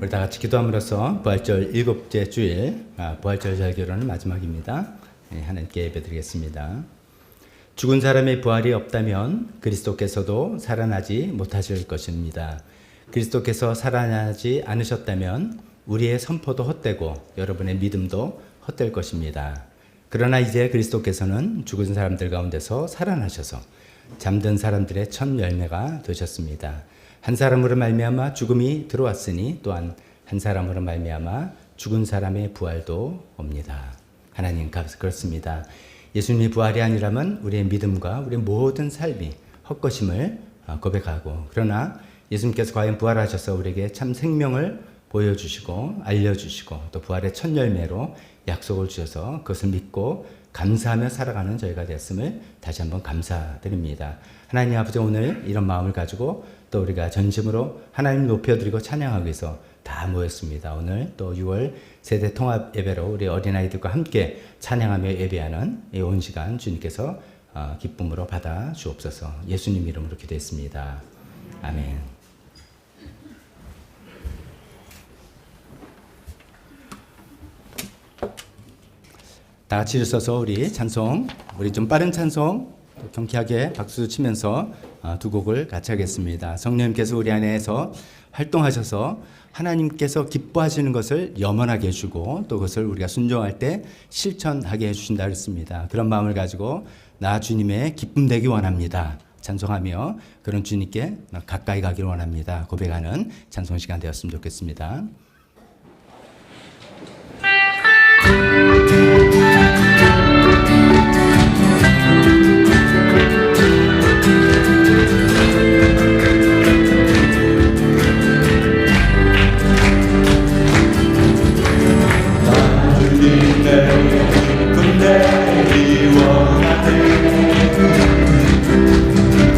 우리 다 같이 기도함으로써 부활절 7째 주일 부활절 절기로는 마지막입니다. 하나님께 예배드리겠습니다. 죽은 사람의 부활이 없다면 그리스도께서도 살아나지 못하실 것입니다. 그리스도께서 살아나지 않으셨다면 우리의 선포도 헛되고 여러분의 믿음도 헛될 것입니다. 그러나 이제 그리스도께서는 죽은 사람들 가운데서 살아나셔서 잠든 사람들의 첫 열매가 되셨습니다. 한 사람으로 말미암아 죽음이 들어왔으니 또한 한 사람으로 말미암아 죽은 사람의 부활도 옵니다. 하나님 그렇습니다. 예수님의 부활이 아니라면 우리의 믿음과 우리의 모든 삶이 헛것임을 고백하고, 그러나 예수님께서 과연 부활하셔서 우리에게 참 생명을 보여주시고 알려주시고 또 부활의 첫 열매로 약속을 주셔서 그것을 믿고 감사하며 살아가는 저희가 되었음을 다시 한번 감사드립니다. 하나님 아버지, 오늘 이런 마음을 가지고 또 우리가 전심으로 하나님 높여드리고 찬양하기 위해서 다 모였습니다. 오늘 또 6월 세대 통합 예배로 우리 어린아이들과 함께 찬양하며 예배하는 이 온 시간 주님께서 기쁨으로 받아 주옵소서. 예수님 이름으로 기도했습니다. 아멘. 다 같이 일어서서 우리 찬송, 우리 좀 빠른 찬송 경쾌하게 박수 치면서 두 곡을 같이 하겠습니다. 성령님께서 우리 안에서 활동하셔서 하나님께서 기뻐하시는 것을 염원하게 해주고 또 그것을 우리가 순종할 때 실천하게 해주신다 그랬습니다. 그런 마음을 가지고 나 주님의 기쁨 되기 원합니다 찬송하며 그런 주님께 가까이 가기를 원합니다 고백하는 찬송 시간 되었으면 좋겠습니다.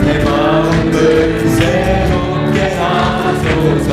내 마음을 새롭게 하소서.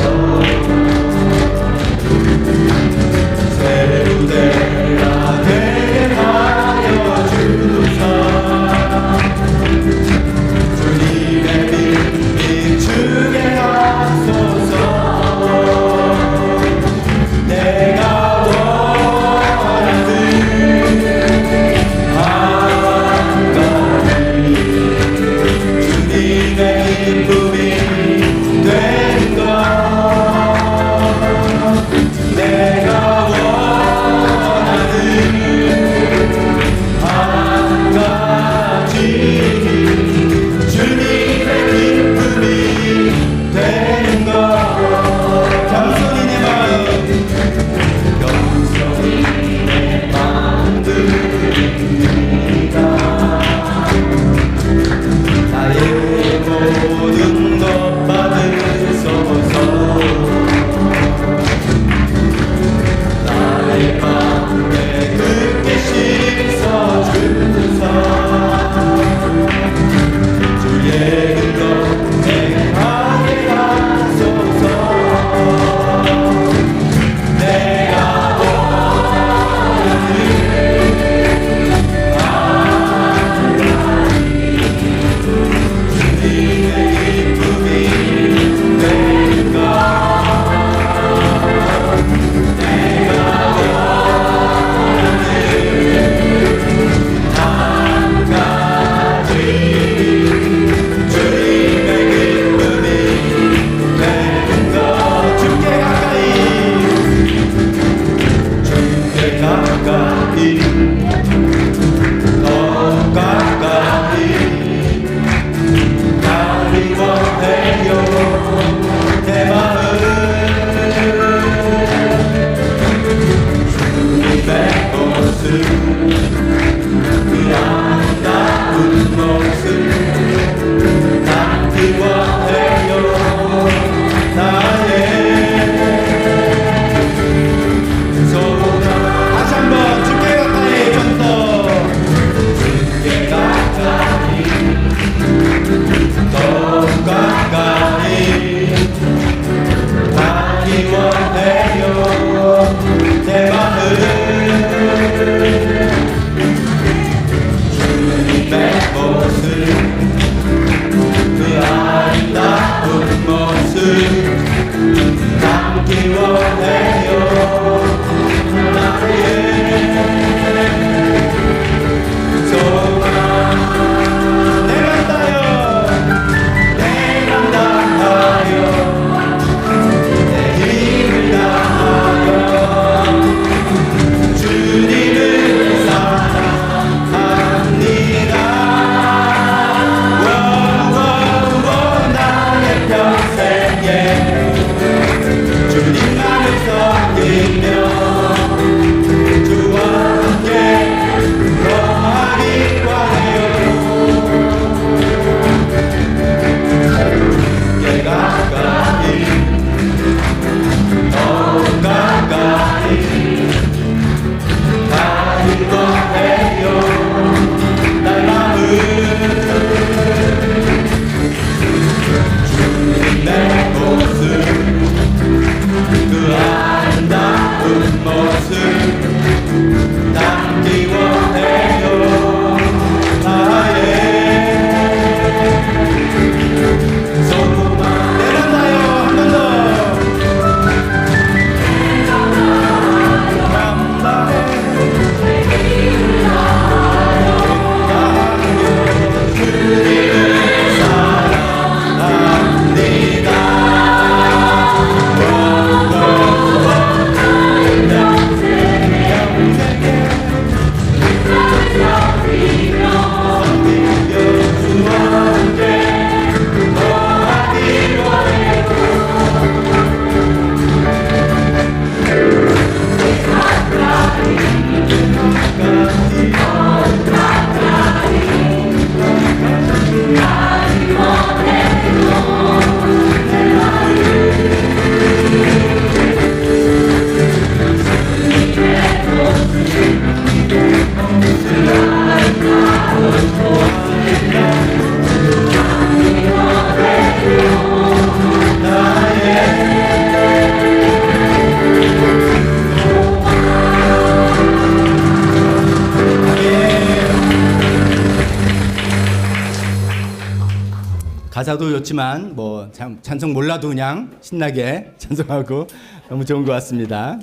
가사도 좋지만 뭐 찬송 몰라도 그냥 신나게 찬송하고 너무 좋은 것 같습니다.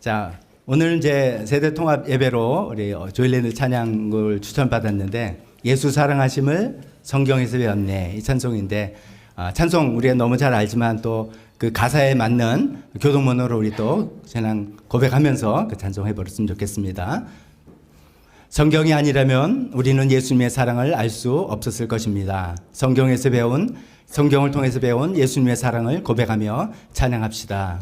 자, 오늘 이제 세대 통합 예배로 우리 조일랜드 찬양을 추천받았는데 예수 사랑하심을 성경에서 배웠네 이 찬송인데 찬송 우리가 너무 잘 알지만 또 그 가사에 맞는 교동문으로 우리 또 찬양 고백하면서 그 찬송 해버렸으면 좋겠습니다. 성경이 아니라면 우리는 예수님의 사랑을 알 수 없었을 것입니다. 성경을 통해서 배운 예수님의 사랑을 고백하며 찬양합시다.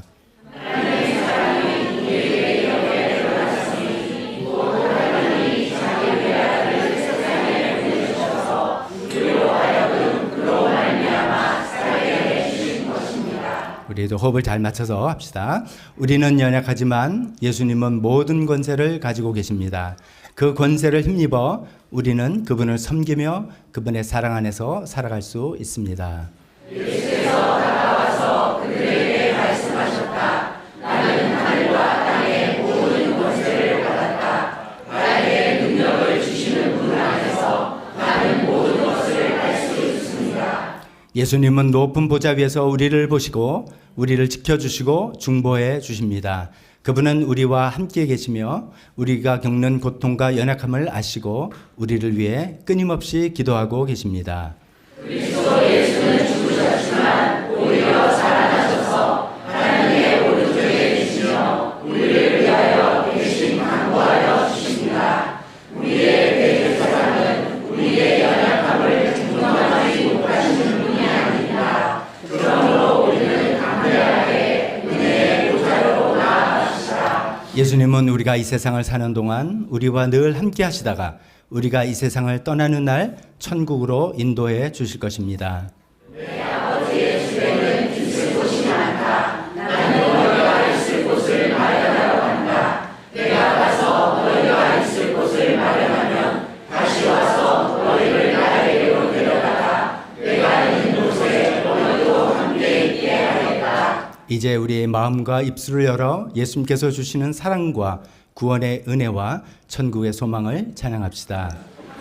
우리도 호흡을 잘 맞춰서 합시다. 우리는 연약하지만 예수님은 모든 권세를 가지고 계십니다. 그 권세를 힘입어 우리는 그분을 섬기며 그분의 사랑 안에서 살아갈 수 있습니다. 예수께서 다가와서 그들에게 말씀하셨다. 나는 하늘과 땅의 모든 권세를 받았다. 나에게 능력을 주시는 분 안에서 나는 모든 것을 할 수 있습니다. 예수님은 높은 보좌 위에서 우리를 보시고 우리를 지켜주시고 중보해 주십니다. 그분은 우리와 함께 계시며 우리가 겪는 고통과 연약함을 아시고 우리를 위해 끊임없이 기도하고 계십니다. 그리스도 예수는 죽으셨지만 오히려 살아나셔서 하나님의 오른쪽에 계시며 우리를 위하여 대신 간구하여 주십니다. 우리의 대제사장은 우리의 연약함을 중동하지 못하시는 분이 아닙니다. 그러므로 우리는 담대하게 은혜의 보좌로 나아갑시다. 예수님은 우리가 이 세상을 사는 동안 우리와 늘 함께 하시다가 우리가 이 세상을 떠나는 날 천국으로 인도해 주실 것입니다. 내 아버지의 집에는 있을 곳이 많다. 나는 너희가 있을 곳을 마련하러 간다. 내가 가서 너희가 있을 곳을 마련하면 다시 와서 너희를 나에게로 데려다가 내가 있는 곳에 너희도 함께 있게 하겠다. 이제 우리의 마음과 입술을 열어 예수님께서 주시는 사랑과 구원의 은혜와 천국의 소망을 찬양합시다.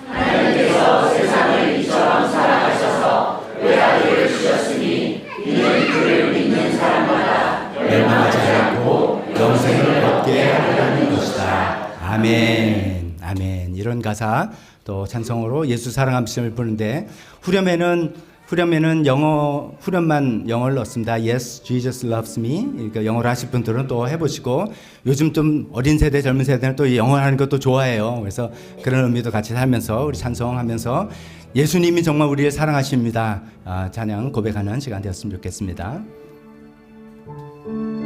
하나님께서 세상을 이처럼 사랑하셔서 외아들을 주셨으니 이는 그를 믿는 사람마다 멸망하지 않고 영생을 얻게 하려는 것이다. 아멘. 아멘. 이런 가사 또 찬송으로 예수 사랑하심을 부르는데 후렴에는 후렴만 영어를 넣습니다. Yes, Jesus loves me. 그러니까 영어를 하실 분들은 또 해보시고 요즘 좀 어린 세대, 젊은 세대는 또 영어 하는 것도 좋아해요. 그래서 그런 의미도 같이 살면서 우리 찬송하면서 예수님이 정말 우리를 사랑하십니다. 찬양 고백하는 시간 되었으면 좋겠습니다. 우리를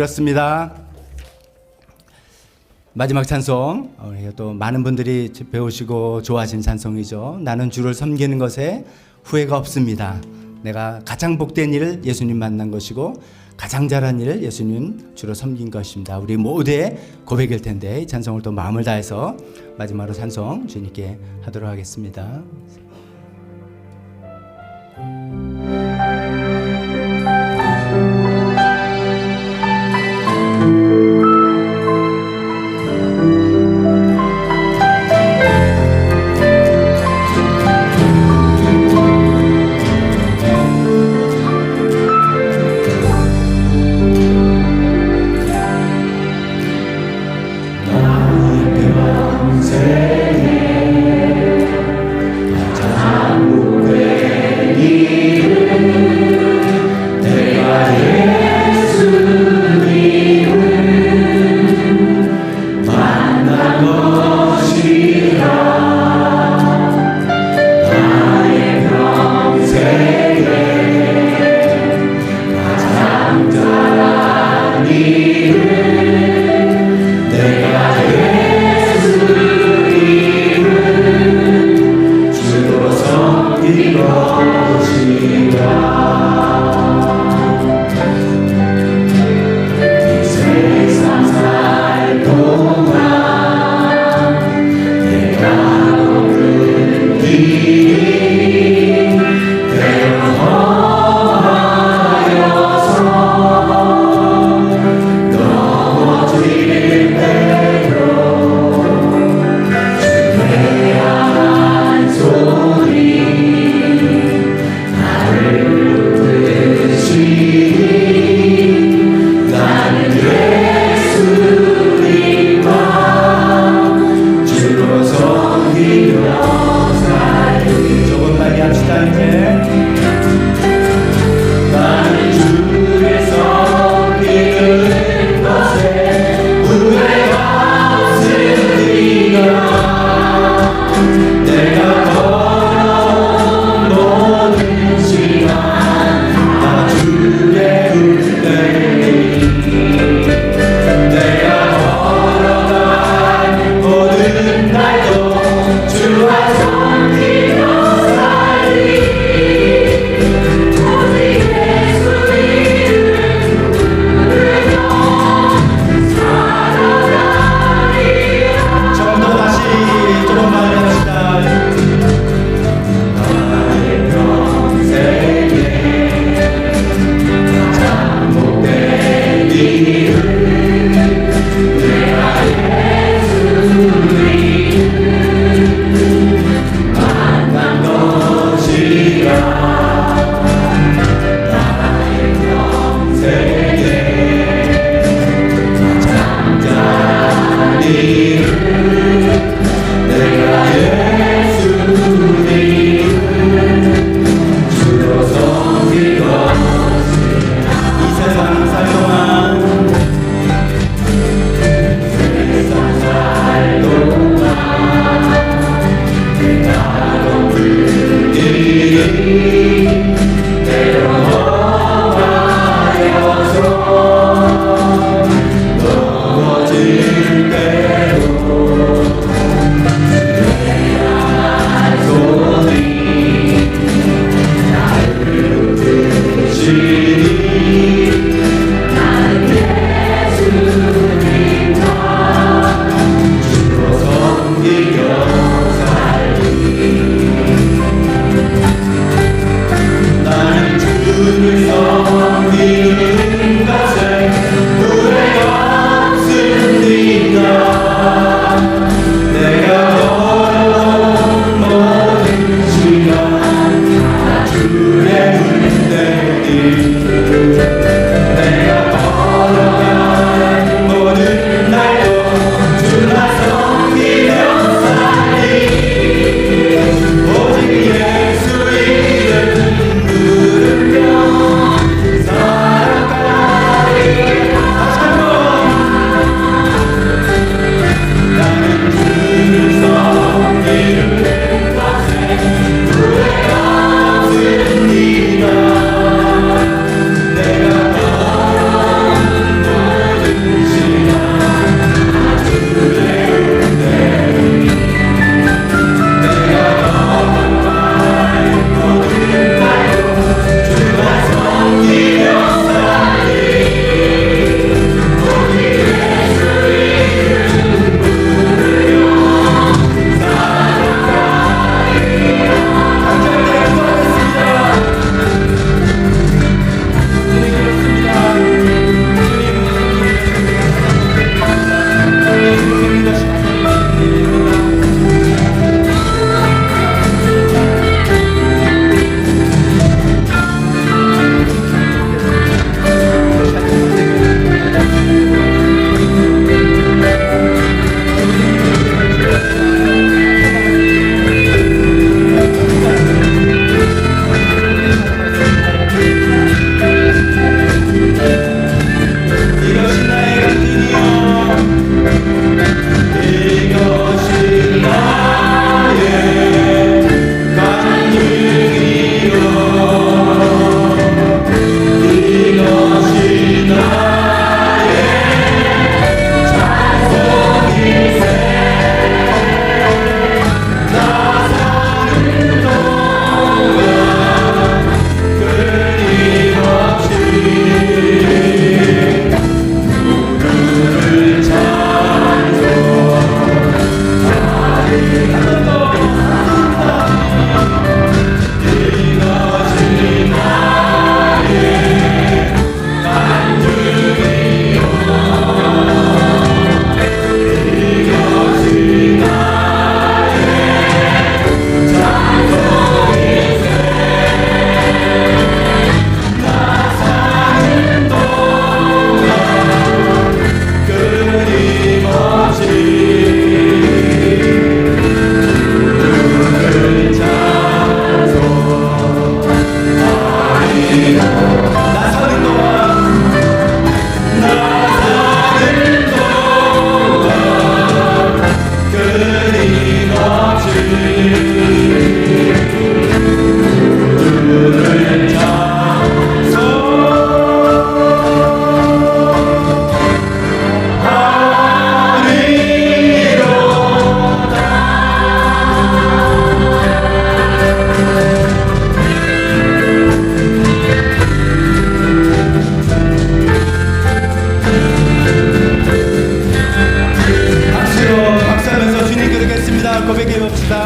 드렸습니다. 마지막 찬송, 또 많은 분들이 배우시고 좋아하신 찬송이죠. 나는 주를 섬기는 것에 후회가 없습니다. 내가 가장 복된 일을 예수님 만난 것이고 가장 잘한 일을 예수님 주로 섬긴 것입니다. 우리 모두의 고백일 텐데 이 찬송을 또 마음을 다해서 마지막으로 찬송 주님께 하도록 하겠습니다.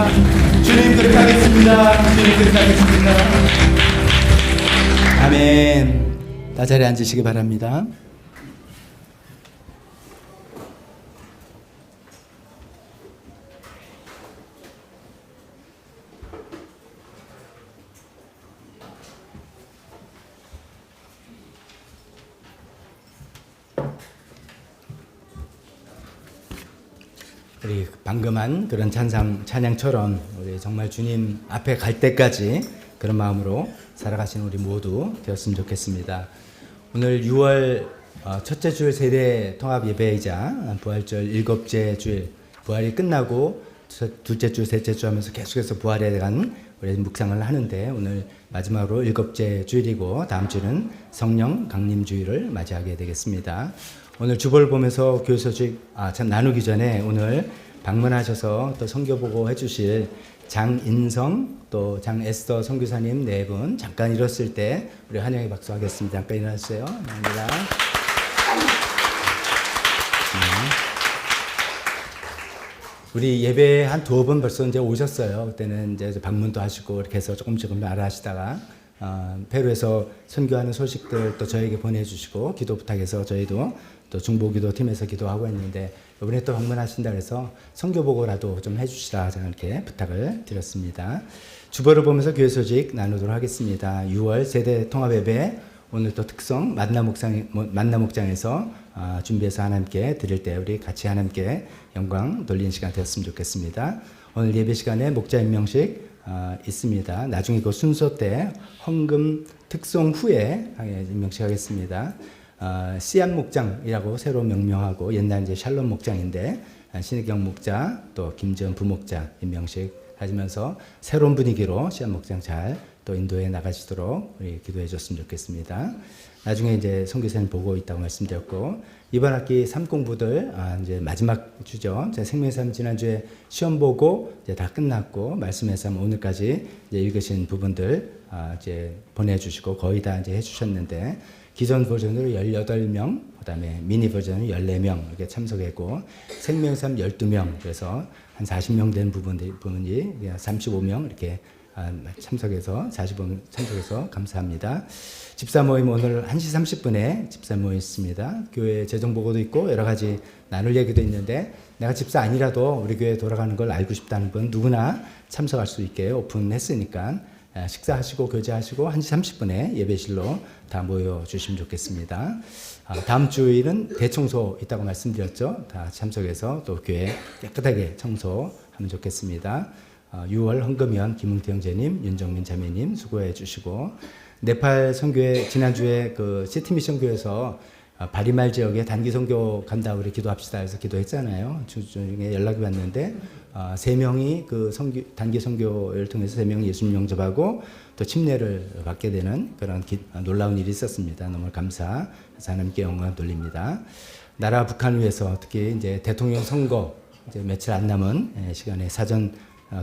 하겠습니다. 주님 그렇게 하겠습니다. 주님 그렇게 하겠습니다. 아멘. 다 자리에 앉으시기 바랍니다. 우리 방금 한 그런 찬양처럼 우리 정말 주님 앞에 갈 때까지 그런 마음으로 살아가시는 우리 모두 되었으면 좋겠습니다. 오늘 6월 첫째 주일 세대 통합 예배이자 부활절 일곱째 주일, 부활이 끝나고 둘째 주, 셋째 주 하면서 계속해서 부활에 대한 우리 묵상을 하는데, 오늘 마지막으로 일곱째 주일이고 다음 주는 성령 강림 주일을 맞이하게 되겠습니다. 오늘 주보를 보면서 교회 소식 나누기 전에 오늘 방문하셔서 또 선교 보고 해주실 장인성 또 장에스더 선교사님 네 분 잠깐 일었을 때 우리 환영의 박수 하겠습니다. 잠깐 일어나주세요. 감사합니다. 우리 예배 한 두 번 벌써 이제 오셨어요. 그때는 이제 방문도 하시고 이렇게 해서 조금씩 알아하시다가 페루에서 선교하는 소식들 또 저에게 보내주시고 기도 부탁해서 저희도 또 중보기도 팀에서 기도하고 했는데, 이번에 또 방문하신다 그래서 선교 보고라도 좀 해주시라 저는 이렇게 부탁을 드렸습니다. 주보를 보면서 교회 소식 나누도록 하겠습니다. 6월 세대 통합 예배 오늘 또 특성 만남 목장에서 준비해서 하나님께 드릴 때 우리 같이 하나님께 영광 돌리는 시간 되었으면 좋겠습니다. 오늘 예배 시간에 목자 임명식 있습니다. 나중에 그 순서 때 헌금 특송 후에 임명식 하겠습니다. 씨앗 목장이라고 새로 명명하고 옛날 이제 샬롬 목장인데 신혜경 목자 또 김지연 부목자 임명식 하시면서 새로운 분위기로 씨앗 목장 잘 또 인도해 나가시도록 우리 기도해 줬으면 좋겠습니다. 나중에 이제 선교사님 보고 있다고 말씀드렸고, 이번 학기 3공부들 이제 마지막 주죠. 제 생명삶 지난주에 시험 보고 이제 다 끝났고, 말씀의 삶 오늘까지 이제 읽으신 부분들 이제 보내주시고 거의 다 이제 해주셨는데, 기존 버전으로 18명, 그 다음에 미니 버전으로 14명 이렇게 참석했고, 생명삶 12명, 그래서 한 40명 된 부분이 35명 이렇게 참석해서 45명 참석해서 감사합니다. 집사 모임 오늘 1시 30분에 집사 모임 있습니다. 교회 재정 보고도 있고 여러 가지 나눌 얘기도 있는데, 내가 집사 아니라도 우리 교회 돌아가는 걸 알고 싶다는 분 누구나 참석할 수 있게 오픈했으니까 식사하시고 교제하시고 1시 30분에 예배실로 다 모여주시면 좋겠습니다. 다음 주일은 대청소 있다고 말씀드렸죠. 다 참석해서 또 교회 깨끗하게 청소하면 좋겠습니다. 6월 헌금위원 김웅태 형제님, 윤정민 자매님 수고해 주시고, 네팔 선교회 지난주에 그 시티미션 교회에서 바리말 지역에 단기 선교 간다 우리 기도합시다 해서 기도했잖아요. 중에 연락이 왔는데 3명이 그 단기 선교를 통해서 3명이 예수님 영접하고 또 침례를 받게 되는 그런 놀라운 일이 있었습니다. 너무 감사해서 하나님께 영광 돌립니다. 나라 북한을 위해서 특히 이제 대통령 선거 이제 며칠 안 남은 시간에 사전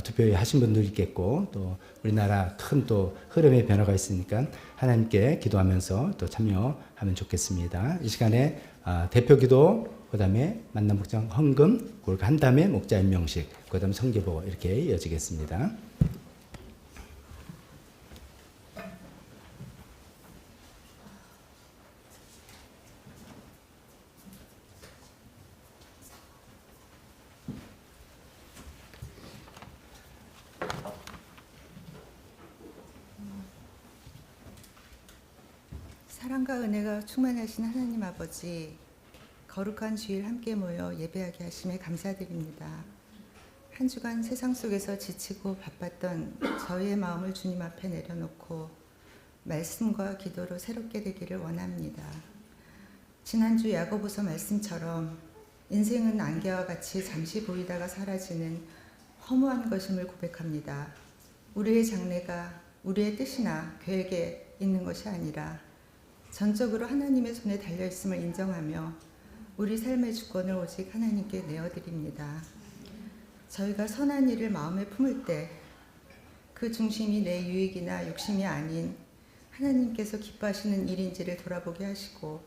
투표 하신 분들 있겠고, 또 우리나라 큰 또 흐름의 변화가 있으니까 하나님께 기도하면서 또 참여하면 좋겠습니다. 이 시간에 대표기도, 그 다음에 만남 목장 헌금, 그걸 한 다음에 목자 임명식, 그 다음에 선교보 이렇게 이어지겠습니다. 사랑과 은혜가 충만하신 하나님 아버지, 거룩한 주일 함께 모여 예배하게 하심에 감사드립니다. 한 주간 세상 속에서 지치고 바빴던 저희의 마음을 주님 앞에 내려놓고 말씀과 기도로 새롭게 되기를 원합니다. 지난주 야고보서 말씀처럼 인생은 안개와 같이 잠시 보이다가 사라지는 허무한 것임을 고백합니다. 우리의 장래가 우리의 뜻이나 계획에 있는 것이 아니라 전적으로 하나님의 손에 달려있음을 인정하며 우리 삶의 주권을 오직 하나님께 내어드립니다. 저희가 선한 일을 마음에 품을 때 그 중심이 내 유익이나 욕심이 아닌 하나님께서 기뻐하시는 일인지를 돌아보게 하시고,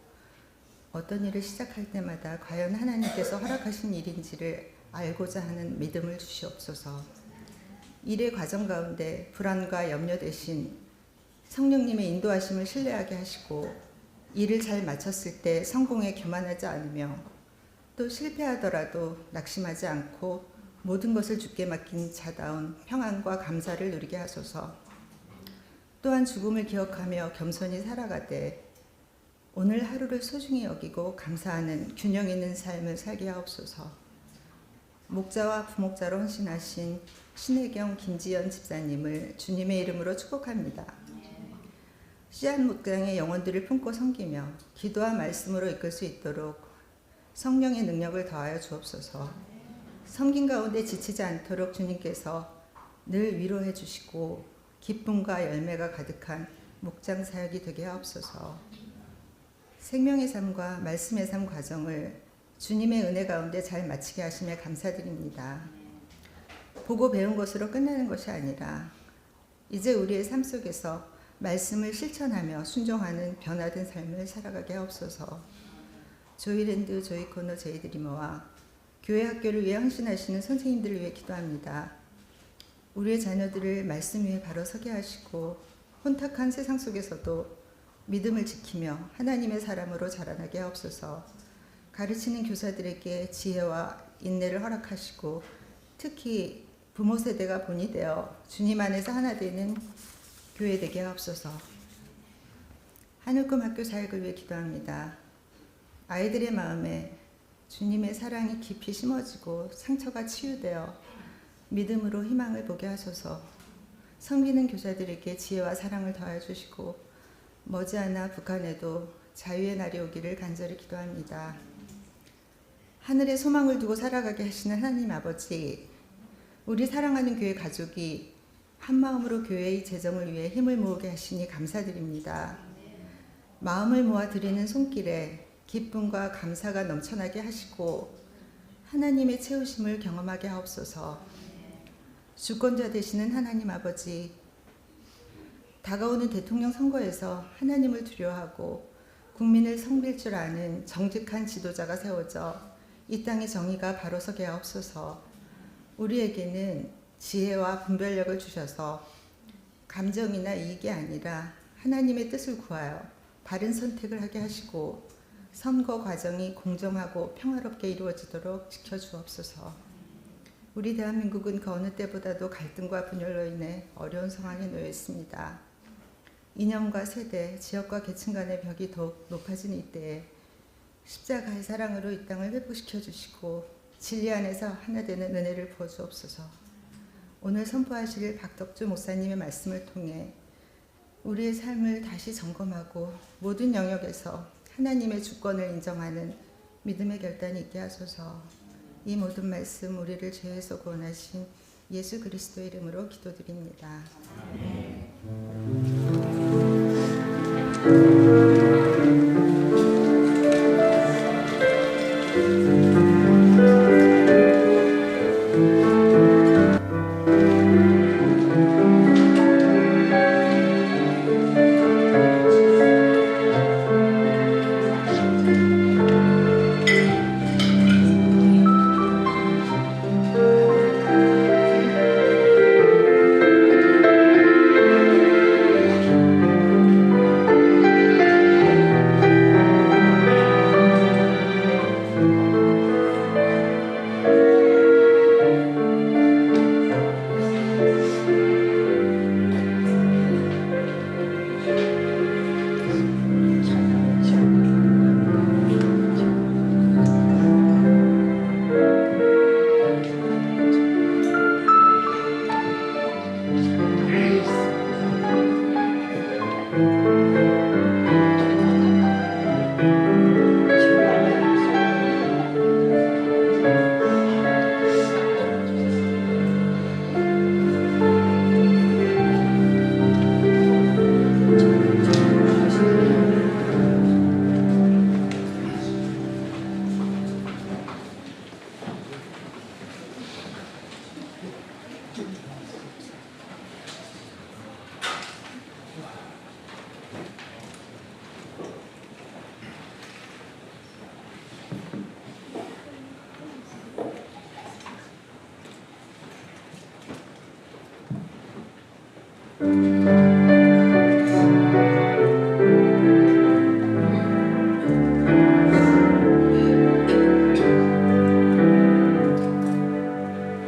어떤 일을 시작할 때마다 과연 하나님께서 허락하신 일인지를 알고자 하는 믿음을 주시옵소서. 일의 과정 가운데 불안과 염려 대신 성령님의 인도하심을 신뢰하게 하시고 일을 잘 마쳤을 때 성공에 교만하지 않으며 또 실패하더라도 낙심하지 않고 모든 것을 주께 맡긴 자다운 평안과 감사를 누리게 하소서. 또한 죽음을 기억하며 겸손히 살아가되 오늘 하루를 소중히 여기고 감사하는 균형 있는 삶을 살게 하옵소서. 목자와 부목자로 헌신하신 신혜경 김지연 집사님을 주님의 이름으로 축복합니다. 씨앗 목장의 영혼들을 품고 섬기며 기도와 말씀으로 이끌 수 있도록 성령의 능력을 더하여 주옵소서. 섬긴 가운데 지치지 않도록 주님께서 늘 위로해 주시고 기쁨과 열매가 가득한 목장 사역이 되게 하옵소서. 생명의 삶과 말씀의 삶 과정을 주님의 은혜 가운데 잘 마치게 하심에 감사드립니다. 보고 배운 것으로 끝나는 것이 아니라 이제 우리의 삶 속에서 말씀을 실천하며 순종하는 변화된 삶을 살아가게 하옵소서. 조이랜드 조이코너 제이드리머와 교회 학교를 위해 헌신하시는 선생님들을 위해 기도합니다. 우리의 자녀들을 말씀 위에 바로 서게 하시고 혼탁한 세상 속에서도 믿음을 지키며 하나님의 사람으로 자라나게 하옵소서. 가르치는 교사들에게 지혜와 인내를 허락하시고 특히 부모 세대가 본이 되어 주님 안에서 하나 되는 교회 되게 하옵소서. 하늘꿈 학교 사역을 위해 기도합니다. 아이들의 마음에 주님의 사랑이 깊이 심어지고 상처가 치유되어 믿음으로 희망을 보게 하소서. 섬기는 교사들에게 지혜와 사랑을 더하여 주시고 머지않아 북한에도 자유의 날이 오기를 간절히 기도합니다. 하늘에 소망을 두고 살아가게 하시는 하나님 아버지, 우리 사랑하는 교회 가족이 한마음으로 교회의 재정을 위해 힘을 모으게 하시니 감사드립니다. 마음을 모아 드리는 손길에 기쁨과 감사가 넘쳐나게 하시고 하나님의 채우심을 경험하게 하옵소서. 주권자 되시는 하나님 아버지, 다가오는 대통령 선거에서 하나님을 두려워하고 국민을 섬길 줄 아는 정직한 지도자가 세워져 이 땅의 정의가 바로 서게 하옵소서. 우리에게는 지혜와 분별력을 주셔서 감정이나 이익이 아니라 하나님의 뜻을 구하여 바른 선택을 하게 하시고 선거 과정이 공정하고 평화롭게 이루어지도록 지켜주옵소서. 우리 대한민국은 그 어느 때보다도 갈등과 분열로 인해 어려운 상황에 놓여 있습니다. 이념과 세대, 지역과 계층 간의 벽이 더욱 높아진 이때에 십자가의 사랑으로 이 땅을 회복시켜 주시고 진리 안에서 하나 되는 은혜를 부어주옵소서. 오늘 선포하실 박덕주 목사님의 말씀을 통해 우리의 삶을 다시 점검하고 모든 영역에서 하나님의 주권을 인정하는 믿음의 결단이 있게 하소서. 이 모든 말씀 우리를 죄에서 구원하신 예수 그리스도의 이름으로 기도드립니다.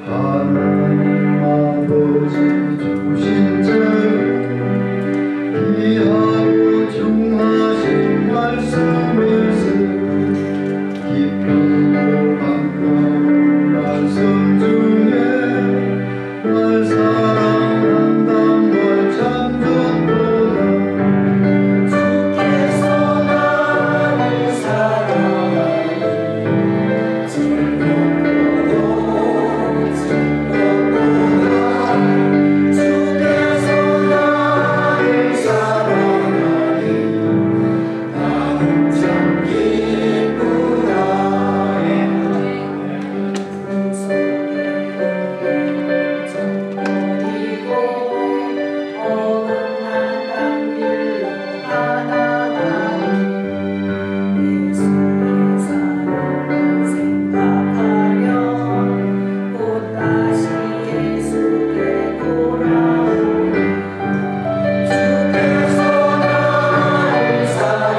하나님 아버지 주신 자를 귀하고 중하신 말씀을 쓰 기쁘고 반가운 말씀 중에 날 사랑한단 말 참 좋도다. 주께서 나를 사랑하니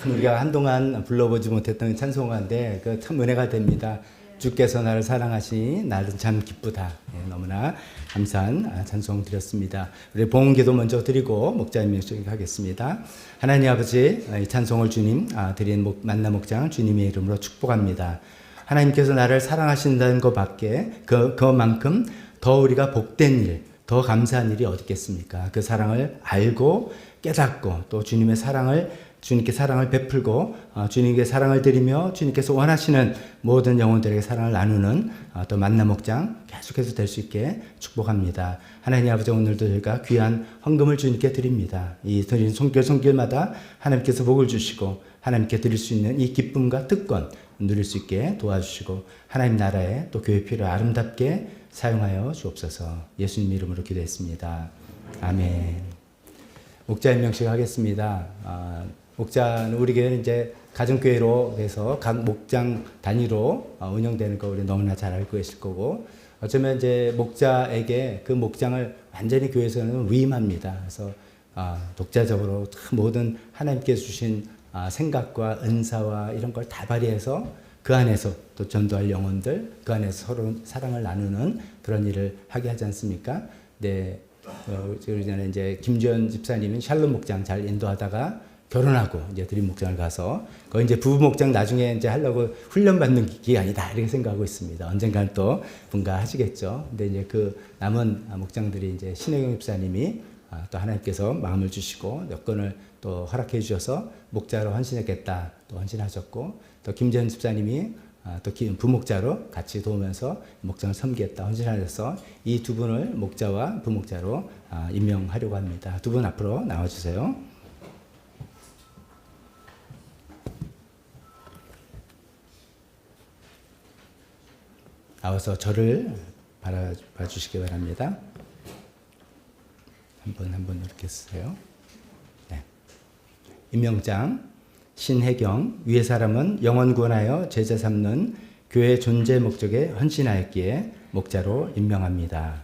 우리가 한동안 불러보지 못했던 찬송가인데 그 참 은혜가 됩니다. 주께서 나를 사랑하시니 나는 참 기쁘다. 너무나 감사한 찬송 드렸습니다. 우리 봉헌기도 먼저 드리고 목자님 명식하겠습니다. 하나님 아버지, 이 찬송을 주님 드린 만나 목장 주님의 이름으로 축복합니다. 하나님께서 나를 사랑하신다는 것밖에 그만큼 더 우리가 복된 일, 더 감사한 일이 어디 있겠습니까? 그 사랑을 알고 깨닫고 또 주님께 사랑을 베풀고 주님께 사랑을 드리며 주님께서 원하시는 모든 영혼들에게 사랑을 나누는 또 만나 목장 계속해서 될 수 있게 축복합니다. 하나님 아버지, 오늘도 저희가 귀한 헌금을 주님께 드립니다. 이 드린 손길마다 하나님께서 복을 주시고 하나님께 드릴 수 있는 이 기쁨과 특권 누릴 수 있게 도와주시고 하나님 나라에 또 교회 필요를 아름답게 사용하여 주옵소서. 예수님 이름으로 기도했습니다. 아멘. 목자 임명식 하겠습니다. 목자는 우리 교회는 이제 가정교회로 해서 각 목장 단위로 운영되는 거 우리 너무나 잘 알고 계실 거고, 어쩌면 이제 목자에게 그 목장을 완전히 교회에서는 위임합니다. 그래서 독자적으로 모든 하나님께서 주신 생각과 은사와 이런 걸 다 발휘해서 그 안에서 또 전도할 영혼들, 그 안에서 서로 사랑을 나누는 그런 일을 하게 하지 않습니까? 네. 그러기 전에 이제 김주현 집사님은 샬롬 목장 잘 인도하다가 결혼하고 이제 드림 목장을 가서 거기 이제 부부 목장 나중에 이제 하려고 훈련 받는 기간이다 이렇게 생각하고 있습니다. 언젠간 또 분가하시겠죠. 근데 이제 그 남은 목장들이 이제 신혜경 집사님이 또 하나님께서 마음을 주시고 여건을 또 허락해 주셔서 목자로 헌신했겠다 또 헌신하셨고 또 김재현 집사님이 또 부목자로 같이 도우면서 목장을 섬기겠다 헌신하셔서 이 두 분을 목자와 부목자로 임명하려고 합니다. 두 분 앞으로 나와주세요. 나와서 저를 바라봐 주시기 바랍니다. 한 분 이렇게 쓰세요. 네. 임명장 신혜경 위의 사람은 영원 구원하여 제자 삼는 교회 존재 목적에 헌신하였기에 목자로 임명합니다.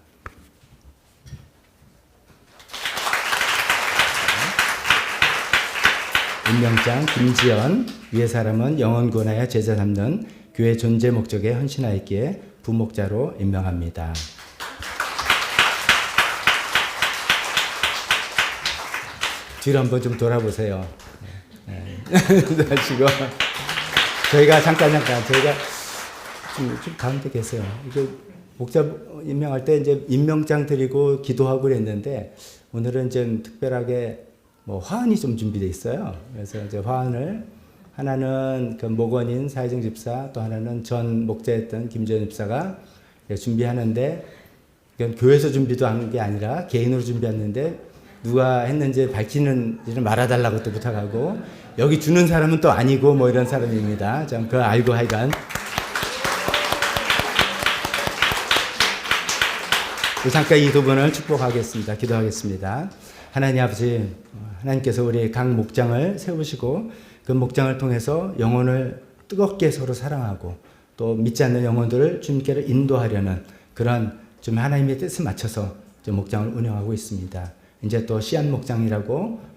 임명장 김지연 위의 사람은 영원 구원하여 제자 삼는 교회 존재 목적에 헌신하였기에 부목자로 임명합니다. 뒤로 한번 좀 돌아보세요. 하시고 저희가 잠깐 저희가 좀 가운데 계세요. 이게 목자 임명할 때 이제 임명장 드리고 기도하고 그랬는데 오늘은 좀 특별하게 뭐 화환이 좀 준비되어 있어요. 그래서 이제 화환을 하나는 그 목원인 사회정 집사, 또 하나는 전 목자였던 김재현 집사가 준비하는데 이건 교회에서 준비도 한 게 아니라 개인으로 준비했는데 누가 했는지 밝히는 일을 말아달라고 또 부탁하고 여기 주는 사람은 또 아니고 뭐 이런 사람입니다. 좀 그거 알고 하여간 잠깐 이 두 분을 축복하겠습니다. 기도하겠습니다. 하나님 아버지, 하나님께서 우리 각 목장을 세우시고 그 목장을 통해서 영혼을 뜨겁게 서로 사랑하고 또 믿지 않는 영혼들을 주님께로 인도하려는 그런 좀 하나님의 뜻에 맞춰서 좀 목장을 운영하고 있습니다. 이제 또 씨앗 목장이라고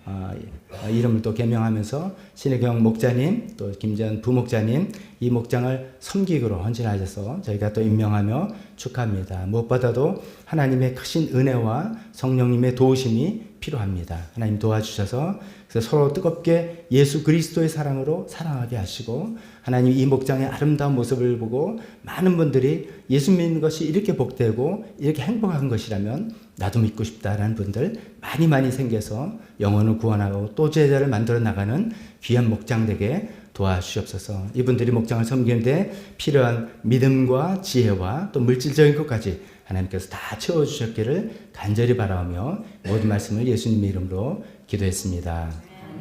이름을 또 개명하면서 신혜경 목자님 또 김재현 부목자님 이 목장을 섬기기로 헌신하셔서 저희가 또 임명하며 축하합니다. 무엇보다도 하나님의 크신 은혜와 성령님의 도우심이 필요합니다. 하나님 도와주셔서 그래서 서로 뜨겁게 예수 그리스도의 사랑으로 사랑하게 하시고 하나님 이 목장의 아름다운 모습을 보고 많은 분들이 예수 믿는 것이 이렇게 복되고 이렇게 행복한 것이라면 나도 믿고 싶다라는 분들 많이 생겨서 영혼을 구원하고 또 제자를 만들어 나가는 귀한 목장 되게 도와주시옵소서. 이분들이 목장을 섬기는데 필요한 믿음과 지혜와 또 물질적인 것까지 하나님께서 다 채워주셨기를 간절히 바라며 모든 말씀을 예수님의 이름으로 기도했습니다.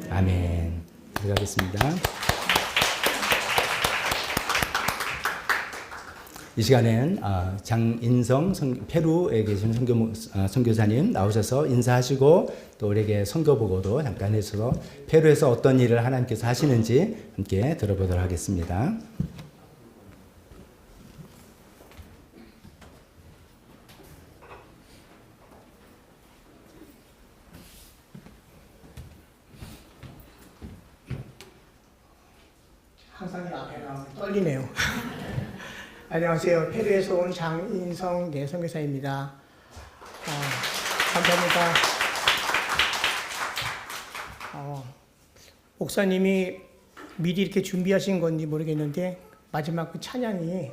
아멘. 들어가겠습니다. 이 시간에는 장인성 페루에 계신 선교사님 나오셔서 인사하시고 또 우리에게 선교 보고도 잠깐 해주셔서 페루에서 어떤 일을 하나님께서 하시는지 함께 들어보도록 하겠습니다. 항상 이 앞에 나오면 떨리네요. 안녕하세요. 페루에서 온 장인성 선교사입니다. 감사합니다. 목사님이 미리 이렇게 준비하신 건지 모르겠는데 마지막 그 찬양이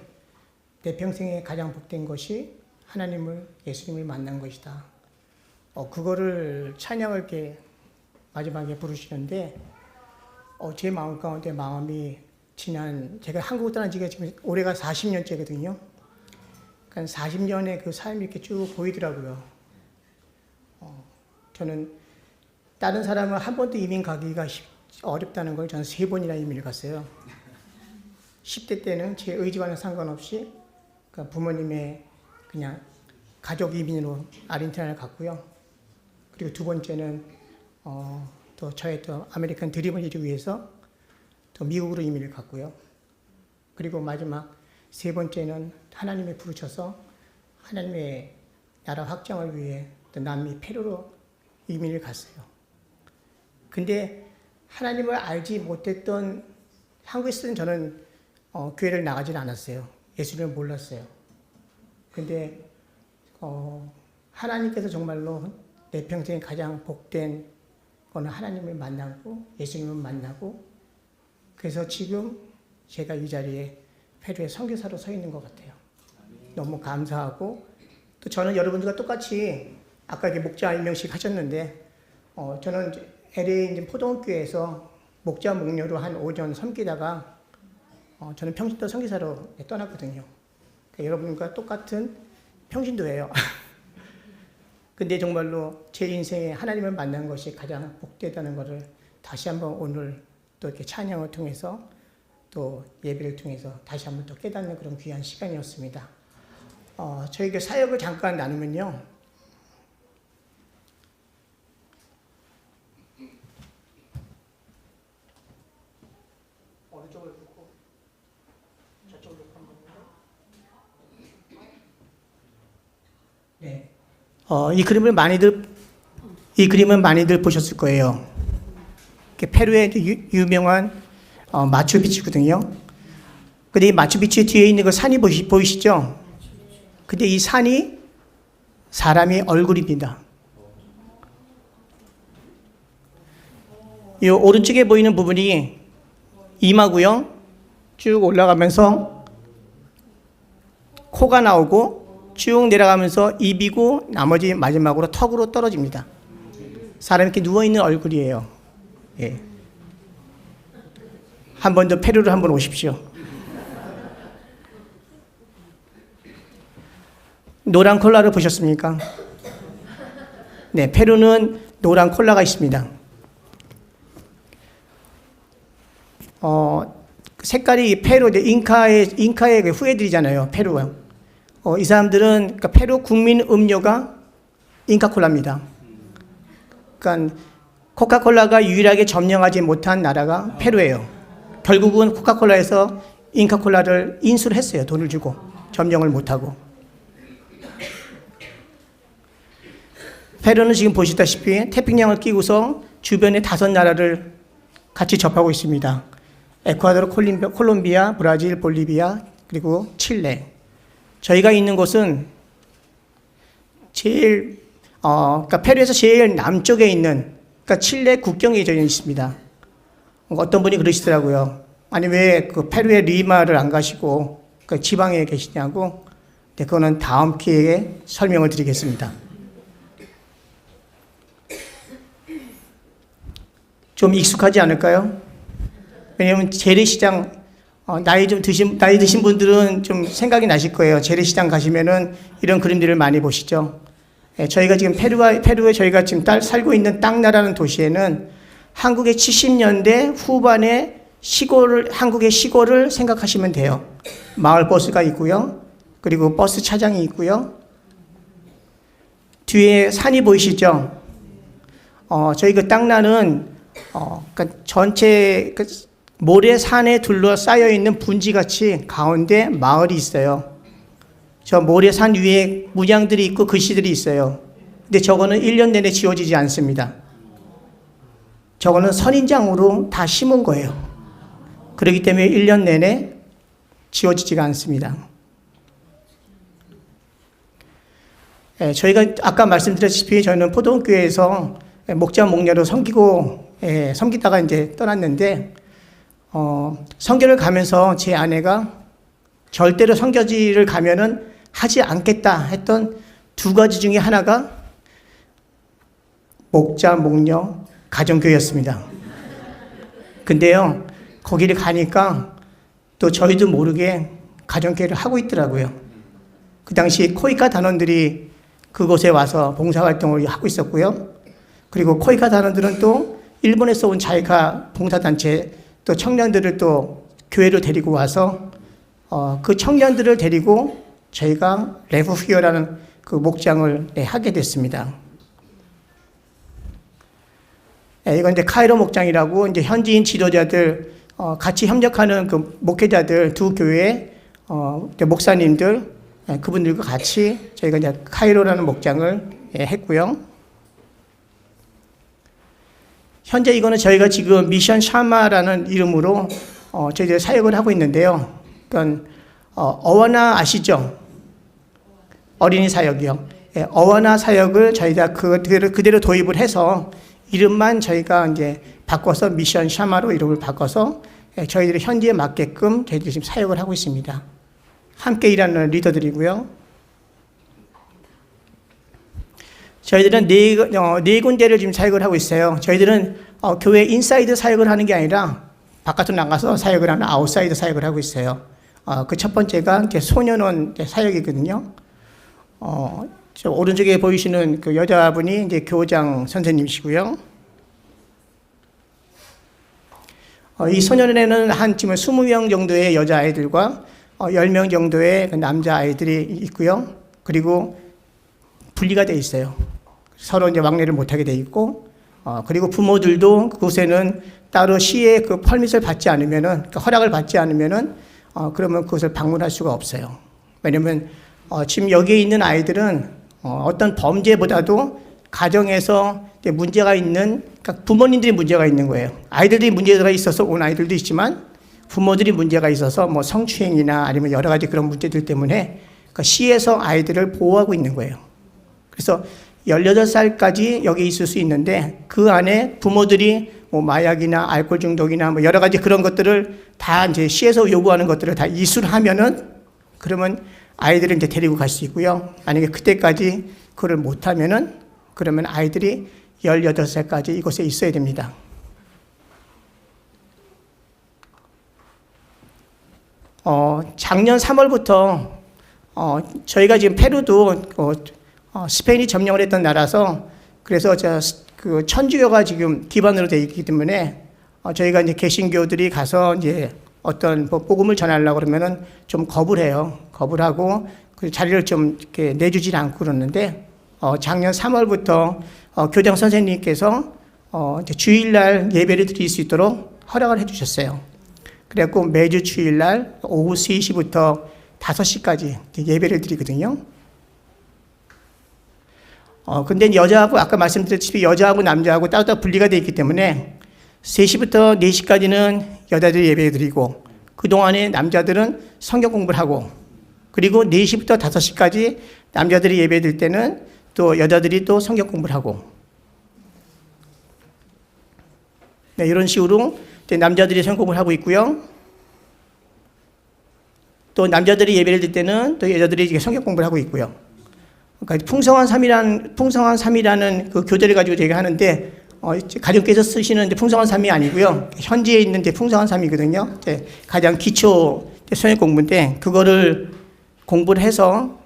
내 평생에 가장 복된 것이 하나님을 예수님을 만난 것이다. 그거를 찬양을 이렇게 마지막에 부르시는데 제 마음 가운데 마음이 제가 한국 떠난 지가 지금 올해가 40년째거든요. 그러니까 40년의 그 삶이 이렇게 쭉 보이더라고요. 저는 다른 사람은 한 번도 이민 가기가 어렵다는 걸 저는 3번이나 이민을 갔어요. 10대 때는 제 의지와는 상관없이 그 부모님의 그냥 가족 이민으로 아르헨티나를 갔고요. 그리고 두 번째는 또 저의 또 아메리칸 드림을 이루기 위해서 또 미국으로 이민을 갔고요. 그리고 마지막 3번째는 하나님이 부르셔서 하나님의 나라 확장을 위해 또 남미 페루로 이민을 갔어요. 근데 하나님을 알지 못했던 한국에서는 저는 교회를 나가질 않았어요. 예수님을 몰랐어요. 근데 하나님께서 정말로 내 평생에 가장 복된 그거는 하나님을 만나고 예수님을 만나고 그래서 지금 제가 이 자리에 페루의 선교사로 서 있는 것 같아요. 너무 감사하고 또 저는 여러분들과 똑같이 아까 이렇게 목자 임명식 하셨는데 저는 LA 이제 포동교회에서 목자 목녀로 한 5년 섬기다가 저는 평신도 선교사로 떠났거든요. 그러니까 여러분과 똑같은 평신도예요. 근데 정말로 제 인생에 하나님을 만난 것이 가장 복되다는 것을 다시 한번 오늘 또 이렇게 찬양을 통해서 또 예배를 통해서 다시 한번 또 깨닫는 그런 귀한 시간이었습니다. 저희가 사역을 잠깐 나누면요. 어느 쪽을 보고 저쪽으로 한번 네. 이 그림은 많이들 보셨을 거예요. 페루의 유명한 마추픽추거든요. 근데 이 마추픽추 뒤에 있는 그 산이 보이시죠? 근데 이 산이 사람의 얼굴입니다. 이 오른쪽에 보이는 부분이 이마고요. 쭉 올라가면서 코가 나오고 쭉 내려가면서 입이고 나머지 마지막으로 턱으로 떨어집니다. 사람이 이렇게 누워있는 얼굴이에요. 예. 한 번 더 페루를 한번 오십시오. 노란 콜라를 보셨습니까? 네, 페루는 노란 콜라가 있습니다. 색깔이 페루, 잉카의 그 후예들이잖아요, 페루가. 이 사람들은, 그러니까 페루 국민 음료가 잉카콜라입니다. 그러니까 코카콜라가 유일하게 점령하지 못한 나라가 페루예요. 결국은 코카콜라에서 잉카콜라를 인수를 했어요. 돈을 주고. 점령을 못하고. 페루는 지금 보시다시피 태평양을 끼고서 주변에 5나라를 같이 접하고 있습니다. 에콰도르, 콜롬비아, 브라질, 볼리비아, 그리고 칠레. 저희가 있는 곳은 그러니까 페루에서 제일 남쪽에 있는, 그러니까 칠레 국경에 저희 있습니다. 어떤 분이 그러시더라고요. 아니, 왜 그 페루의 리마를 안 가시고 그 지방에 계시냐고. 네, 그거는 다음 기회에 설명을 드리겠습니다. 좀 익숙하지 않을까요? 왜냐하면 재래시장, 나이 드신 분들은 좀 생각이 나실 거예요. 재래시장 가시면은 이런 그림들을 많이 보시죠. 예, 저희가 지금 페루에 저희가 지금 살고 있는 땅나라는 도시에는 한국의 70년대 후반에 한국의 시골을 생각하시면 돼요. 마을 버스가 있고요. 그리고 버스 차량이 있고요. 뒤에 산이 보이시죠? 저희 그 땅나는 그러니까 전체 모래산에 둘러싸여 있는 분지같이 가운데 마을이 있어요. 저 모래산 위에 문양들이 있고 글씨들이 있어요. 근데 저거는 1년 내내 지워지지 않습니다. 저거는 선인장으로 다 심은 거예요. 그렇기 때문에 1년 내내 지워지지가 않습니다. 예, 저희가 아까 말씀드렸다시피 저희는 포동교회에서 목자 목녀로 섬기다가 이제 떠났는데, 선교를 가면서 제 아내가 절대로 선교지를 가면은 하지 않겠다 했던 2가지 중에 하나가 목자 목녀 가정교회였습니다. 근데요, 거기를 가니까 또 저희도 모르게 가정교회를 하고 있더라고요. 그 당시 코이카 단원들이 그곳에 와서 봉사활동을 하고 있었고요. 그리고 코이카 단원들은 또 일본에서 온 자이카 봉사단체 또 청년들을 또 교회로 데리고 와서 그 청년들을 데리고 저희가 레프히어라는 그 목장을 하게 됐습니다. 이건 이제 카이로 목장이라고 이제 현지인 지도자들 같이 협력하는 그 목회자들 2 교회 목사님들 그분들과 같이 저희가 이제 카이로라는 목장을 했고요. 현재 이거는 저희가 지금 미션 샤마라는 이름으로 저희들 사역을 하고 있는데요. 그러니까 어와나 아시죠? 어린이 사역이요. 어와나 사역을 저희가 그대로 도입을 해서 이름만 저희가 이제 바꿔서 미션 샤마로 이름을 바꿔서 저희들이 현지에 맞게끔 저희들이 지금 사역을 하고 있습니다. 함께 일하는 리더들이고요. 저희들은 네 군데를 지금 사역을 하고 있어요. 저희들은 교회 인사이드 사역을 하는 게 아니라 바깥으로 나가서 사역을 하는 아웃사이드 사역을 하고 있어요. 그 첫 번째가 이제 소년원 사역이거든요. 저 오른쪽에 보이시는 그 여자분이 이제 교장 선생님이시고요. 이 소년원에는 한 지금 20명 정도의 여자아이들과 10명 정도의 남자아이들이 있고요. 그리고 분리가 돼 있어요. 서로 이제 왕래를 못하게 돼 있고, 그리고 부모들도 그곳에는 따로 시의 그 펄밋을 받지 않으면은, 그 허락을 받지 않으면은, 그러면 그것을 방문할 수가 없어요. 왜냐면, 지금 여기에 있는 아이들은 어떤 범죄보다도 가정에서 문제가 있는, 그러니까 부모님들이 문제가 있는 거예요. 아이들이 문제가 있어서 온 아이들도 있지만, 부모들이 문제가 있어서 뭐 성추행이나 아니면 여러 가지 그런 문제들 때문에 그 시에서 아이들을 보호하고 있는 거예요. 그래서 18살까지 여기 있을 수 있는데 그 안에 부모들이 뭐 마약이나 알코올 중독이나 뭐 여러 가지 그런 것들을 다 이제 시에서 요구하는 것들을 다 이수를 하면은 그러면 아이들을 이제 데리고 갈 수 있고요. 만약에 그때까지 그걸 못하면은 그러면 아이들이 18살까지 이곳에 있어야 됩니다. 작년 3월부터 저희가 지금 페루도 스페인이 점령을 했던 나라서 그래서 그 천주교가 지금 기반으로 되어 있기 때문에 저희가 이제 개신교들이 가서 이제 어떤 복음을 전하려고 그러면은 좀 거부를 해요. 거부를 하고 그 자리를 좀 이렇게 내주질 않고 그러는데 작년 3월부터 교장 선생님께서 이제 주일날 예배를 드릴 수 있도록 허락을 해주셨어요. 그래갖고 매주 주일날 오후 3시부터 5시까지 예배를 드리거든요. 근데 여자하고 아까 말씀드렸듯이 여자하고 남자하고 따로 분리가 되어 있기 때문에 3시부터 4시까지는 여자들이 예배 드리고 그동안에 남자들은 성경 공부를 하고 그리고 4시부터 5시까지 남자들이 예배 드릴 때는 또 여자들이 또 성경 공부를 하고 네, 이런 식으로 남자들이 성경 공부를 하고 있고요. 또 남자들이 예배를 드릴 때는 또 여자들이 성경 공부를 하고 있고요. 그러니까 풍성한 삶이라는 그 교재를 가지고 저희가 하는데 가정께서 쓰시는 풍성한 삶이 아니고요. 현지에 있는 풍성한 삶이거든요. 가장 기초 성경 공부인데 그거를 공부를 해서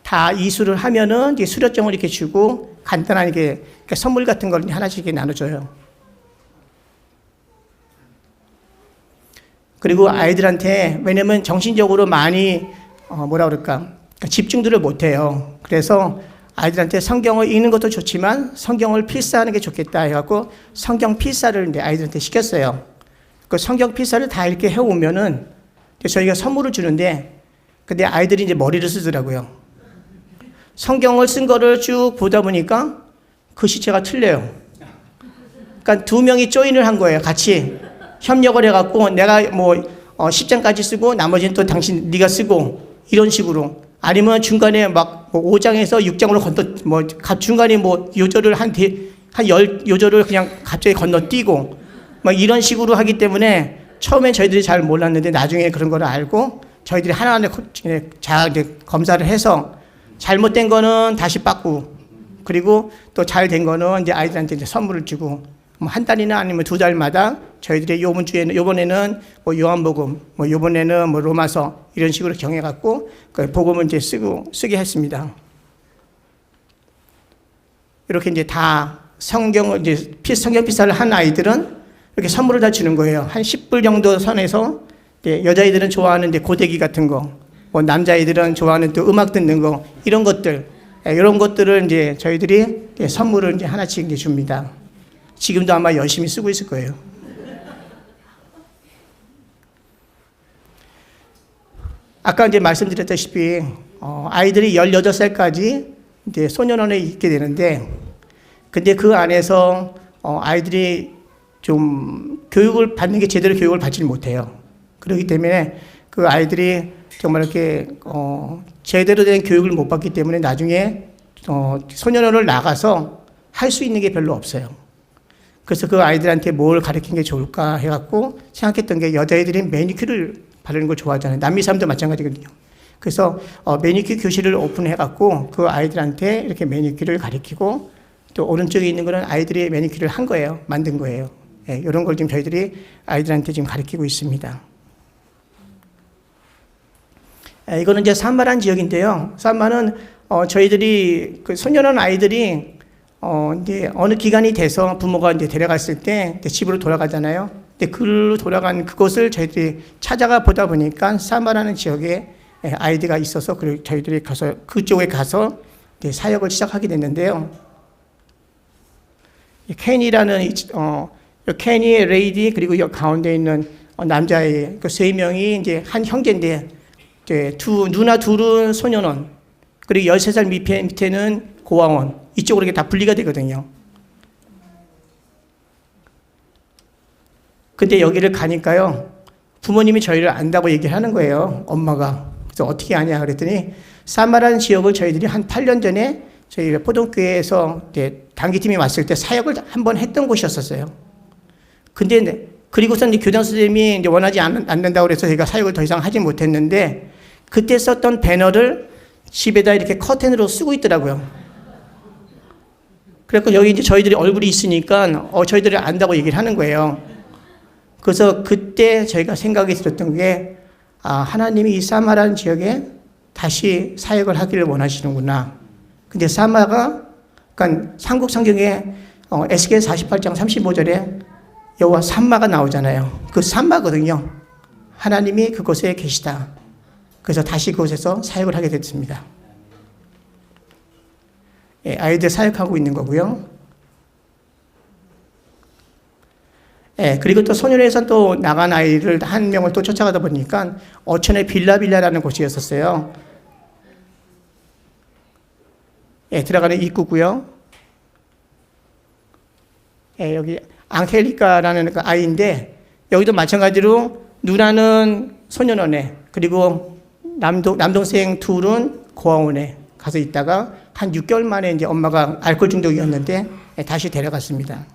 다 이수를 하면은 이제 수료증을 이렇게 주고 간단하게 그러니까 선물 같은 걸 하나씩 이렇게 나눠줘요. 그리고 아이들한테 왜냐면 정신적으로 많이 뭐라 그럴까 집중들을 못해요. 그래서 아이들한테 성경을 읽는 것도 좋지만 성경을 필사하는 게 좋겠다 해갖고 성경 필사를 이제 아이들한테 시켰어요. 그 성경 필사를 다 이렇게 해오면은 저희가 선물을 주는데 근데 아이들이 이제 머리를 쓰더라고요. 성경을 쓴 거를 쭉 보다 보니까 글씨체가 틀려요. 그러니까 2명이 조인을 한 거예요. 같이 협력을 해갖고 내가 뭐 10장까지 쓰고 나머지는 또 네가 쓰고 이런 식으로 아니면 중간에 막 5장에서 6장으로 건너 중간에 요절을 한 10요절을 그냥 갑자기 건너뛰고 막 이런 식으로 하기 때문에 처음엔 저희들이 잘 몰랐는데 나중에 그런 걸 알고 저희들이 하나하나 잘 검사를 해서 잘못된 거는 다시 바꾸고 그리고 또 잘 된 거는 이제 아이들한테 이제 선물을 주고 한 달이나 아니면 2달마다 저희들이 요번에는 요한복음, 요번에는 로마서 이런 식으로 정해갖고 그 복음을 이제 쓰게 했습니다. 이렇게 이제 다 성경 필사를 한 아이들은 이렇게 선물을 다 주는 거예요. 한 10불 정도 선에서 여자아이들은 좋아하는 고데기 같은 거, 남자아이들은 좋아하는 또 음악 듣는 거 이런 것들을 이제 저희들이 선물을 이제 하나씩 이제 줍니다. 지금도 아마 열심히 쓰고 있을 거예요. 아까 이제 말씀드렸다시피 아이들이 18살까지 이제 소년원에 있게 되는데, 근데 그 안에서 아이들이 좀 교육을 받는 게 제대로 교육을 받지 못해요. 그렇기 때문에 그 아이들이 정말 이렇게 제대로 된 교육을 못 받기 때문에 나중에 소년원을 나가서 할 수 있는 게 별로 없어요. 그래서 그 아이들한테 뭘 가르치는 게 좋을까 해갖고 생각했던 게 여자애들이 매니큐어를 바르는 걸 좋아하잖아요. 남미 사람도 마찬가지거든요. 그래서 매니큐어 교실을 오픈해갖고 그 아이들한테 이렇게 매니큐어를 가르치고 또 오른쪽에 있는 거는 아이들이 매니큐어를 한 거예요. 만든 거예요. 예, 이런 걸 지금 저희들이 아이들한테 지금 가르치고 있습니다. 예, 이거는 이제 산마란 지역인데요. 산마는 저희들이 그 소년원 아이들이 이제 어느 기간이 돼서 부모가 이제 데려갔을 때 이제 집으로 돌아가잖아요. 근데 그 돌아간 그곳을 저희들이 찾아가 보다 보니까 산마라는 지역에 아이디가 있어서 저희들이 가서 그쪽에 가서 이제 사역을 시작하게 됐는데요. 케니라는 케니, 레이디 그리고 이 가운데 있는 남자의 그 세 명이 이제 한 형제인데 이제 누나 둘은 소년원 그리고 13살 밑에는 고아원 이쪽으로 이렇게 다 분리가 되거든요. 근데 여기를 가니까요 부모님이 저희를 안다고 얘기를 하는 거예요. 엄마가. 그래서 어떻게 아냐 그랬더니 산마라는 지역을 저희들이 한 8년 전에 저희 포동교회에서 이제 단기팀이 왔을 때 사역을 한번 했던 곳이었었어요. 근데 그리고서 이제 교장 선생님이 이제 원하지 않는다고 그래서 저희가 사역을 더 이상 하지 못했는데 그때 썼던 배너를 집에다 이렇게 커튼으로 쓰고 있더라고요. 그래서 여기 이제 저희들이 얼굴이 있으니까 저희들을 안다고 얘기를 하는 거예요. 그래서 그때 저희가 생각이 들었던 게 하나님이 이 사마라는 지역에 다시 사역을 하기를 원하시는구나. 근데 사마가 그러니까 삼국 성경에 에스겔 48장 35절에 여호와 산마가 나오잖아요. 그 산마거든요. 하나님이 그곳에 계시다. 그래서 다시 그곳에서 사역을 하게 됐습니다. 예, 아이들 사역하고 있는 거고요. 예, 그리고 또 소년에서 또 나간 아이를 한 명을 또 쫓아가다 보니까 어천의 빌라빌라라는 곳이었었어요. 예, 들어가는 입구고요. 예, 여기 앙헬리카라는 그 아이인데 여기도 마찬가지로 누나는 소년원에 그리고 남동생 둘은 고아원에 가서 있다가 한 6개월 만에 이제 엄마가 알코올 중독이었는데 다시 데려갔습니다.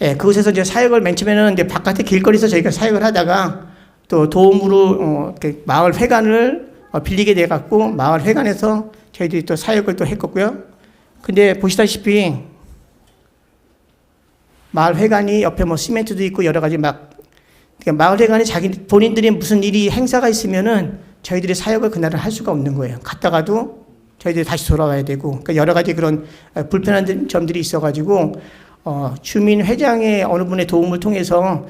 예, 그곳에서 이제 사역을 맨 처음에는 이제 바깥에 길거리에서 저희가 사역을 하다가 또 도움으로 마을 회관을 빌리게 돼 갖고 마을 회관에서 저희들이 또 사역을 또 했었고요. 근데 보시다시피 마을 회관이 옆에 뭐 시멘트도 있고 여러 가지 그러니까 마을 회관에 본인들이 무슨 일이 행사가 있으면은 저희들이 사역을 그날은 할 수가 없는 거예요. 갔다가도 저희들이 다시 돌아와야 되고, 그러니까 여러 가지 그런 불편한 점들이 있어가지고, 주민회장의 어느 분의 도움을 통해서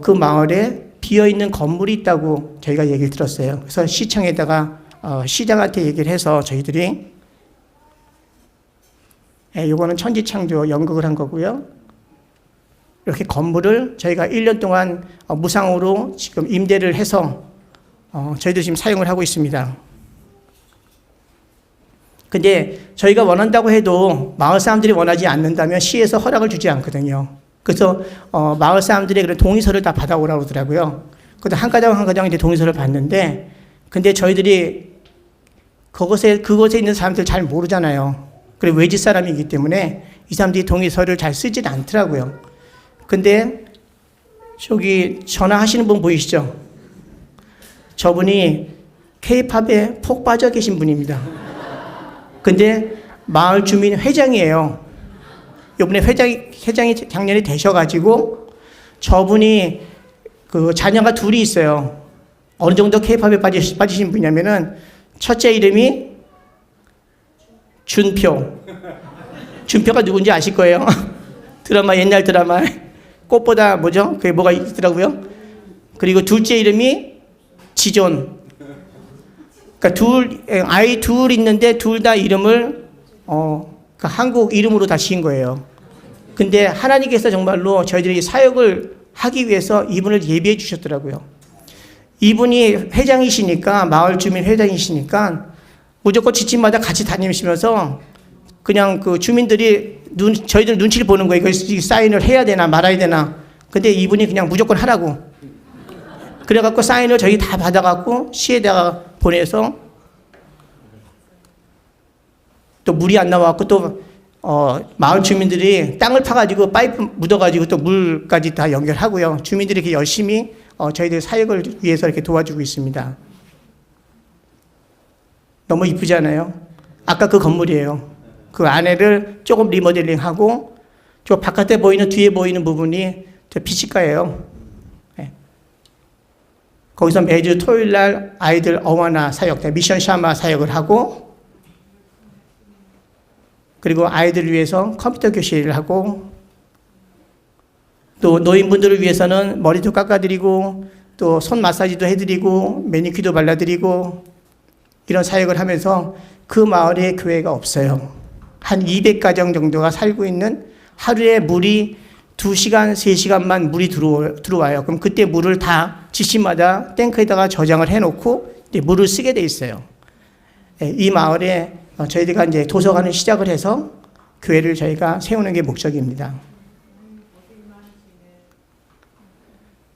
그 마을에 비어있는 건물이 있다고 저희가 얘기를 들었어요. 그래서 시청에다가 시장한테 얘기를 해서 저희들이 요거는 천지창조 연극을 한 거고요. 이렇게 건물을 저희가 1년 동안 무상으로 지금 임대를 해서 저희도 지금 사용을 하고 있습니다. 근데 저희가 원한다고 해도 마을 사람들이 원하지 않는다면 시에서 허락을 주지 않거든요. 그래서 마을 사람들의 그런 동의서를 다 받아오라고 그러더라고요. 그래서 한 가정 이제 동의서를 받는데, 근데 저희들이 그곳에 있는 사람들 잘 모르잖아요. 그리고 외지 사람이기 때문에 이 사람들이 동의서를 잘 쓰진 않더라고요. 근데 저기 전화하시는 분 보이시죠? 저분이 K-팝에 폭 빠져 계신 분입니다. 근데 마을 주민 회장이에요. 이번에 회장이 작년에 되셔가지고 저분이 그 자녀가 둘이 있어요. 어느 정도 K-팝에 빠지신 분이냐면은 첫째 이름이 준표. 준표가 누군지 아실 거예요. 옛날 드라마 꽃보다 뭐죠? 그게 뭐가 있더라고요. 그리고 둘째 이름이 지존. 그러니까 아이 둘 있는데 둘 다 이름을 그 한국 이름으로 다 지은 거예요. 근데 하나님께서 정말로 저희들이 사역을 하기 위해서 이분을 예비해 주셨더라고요. 이분이 회장이시니까, 마을 주민 회장이시니까 무조건 지침마다 같이 다니시면서 그냥 그 주민들이 저희들 눈치를 보는 거예요. 이거 사인을 해야 되나 말아야 되나. 근데 이분이 그냥 무조건 하라고. 그래갖고 사인을 저희 다 받아갖고 시에다가 보내서 또 물이 안 나와갖고 또 마을 주민들이 땅을 파가지고 파이프 묻어가지고 또 물까지 다 연결하고요. 주민들이 이렇게 열심히 저희들 사역을 위해서 이렇게 도와주고 있습니다. 너무 이쁘지 않아요? 아까 그 건물이에요. 그 안에를 조금 리모델링하고 저 바깥에 보이는 뒤에 보이는 부분이 저 피치과예요. 네. 거기서 매주 토요일 날 아이들 어와나 사역, 미션 샤마 사역을 하고 그리고 아이들을 위해서 컴퓨터 교실을 하고 또 노인분들을 위해서는 머리도 깎아드리고 또 손 마사지도 해드리고 매니큐도 발라드리고 이런 사역을 하면서 그 마을에 교회가 없어요. 한 200가정 정도가 살고 있는 하루에 물이 2시간, 3시간만 물이 들어와요. 그럼 그때 물을 다 집집마다 탱크에다가 저장을 해놓고 이제 물을 쓰게 돼 있어요. 이 마을에 저희가 이제 도서관을 시작을 해서 교회를 저희가 세우는 게 목적입니다.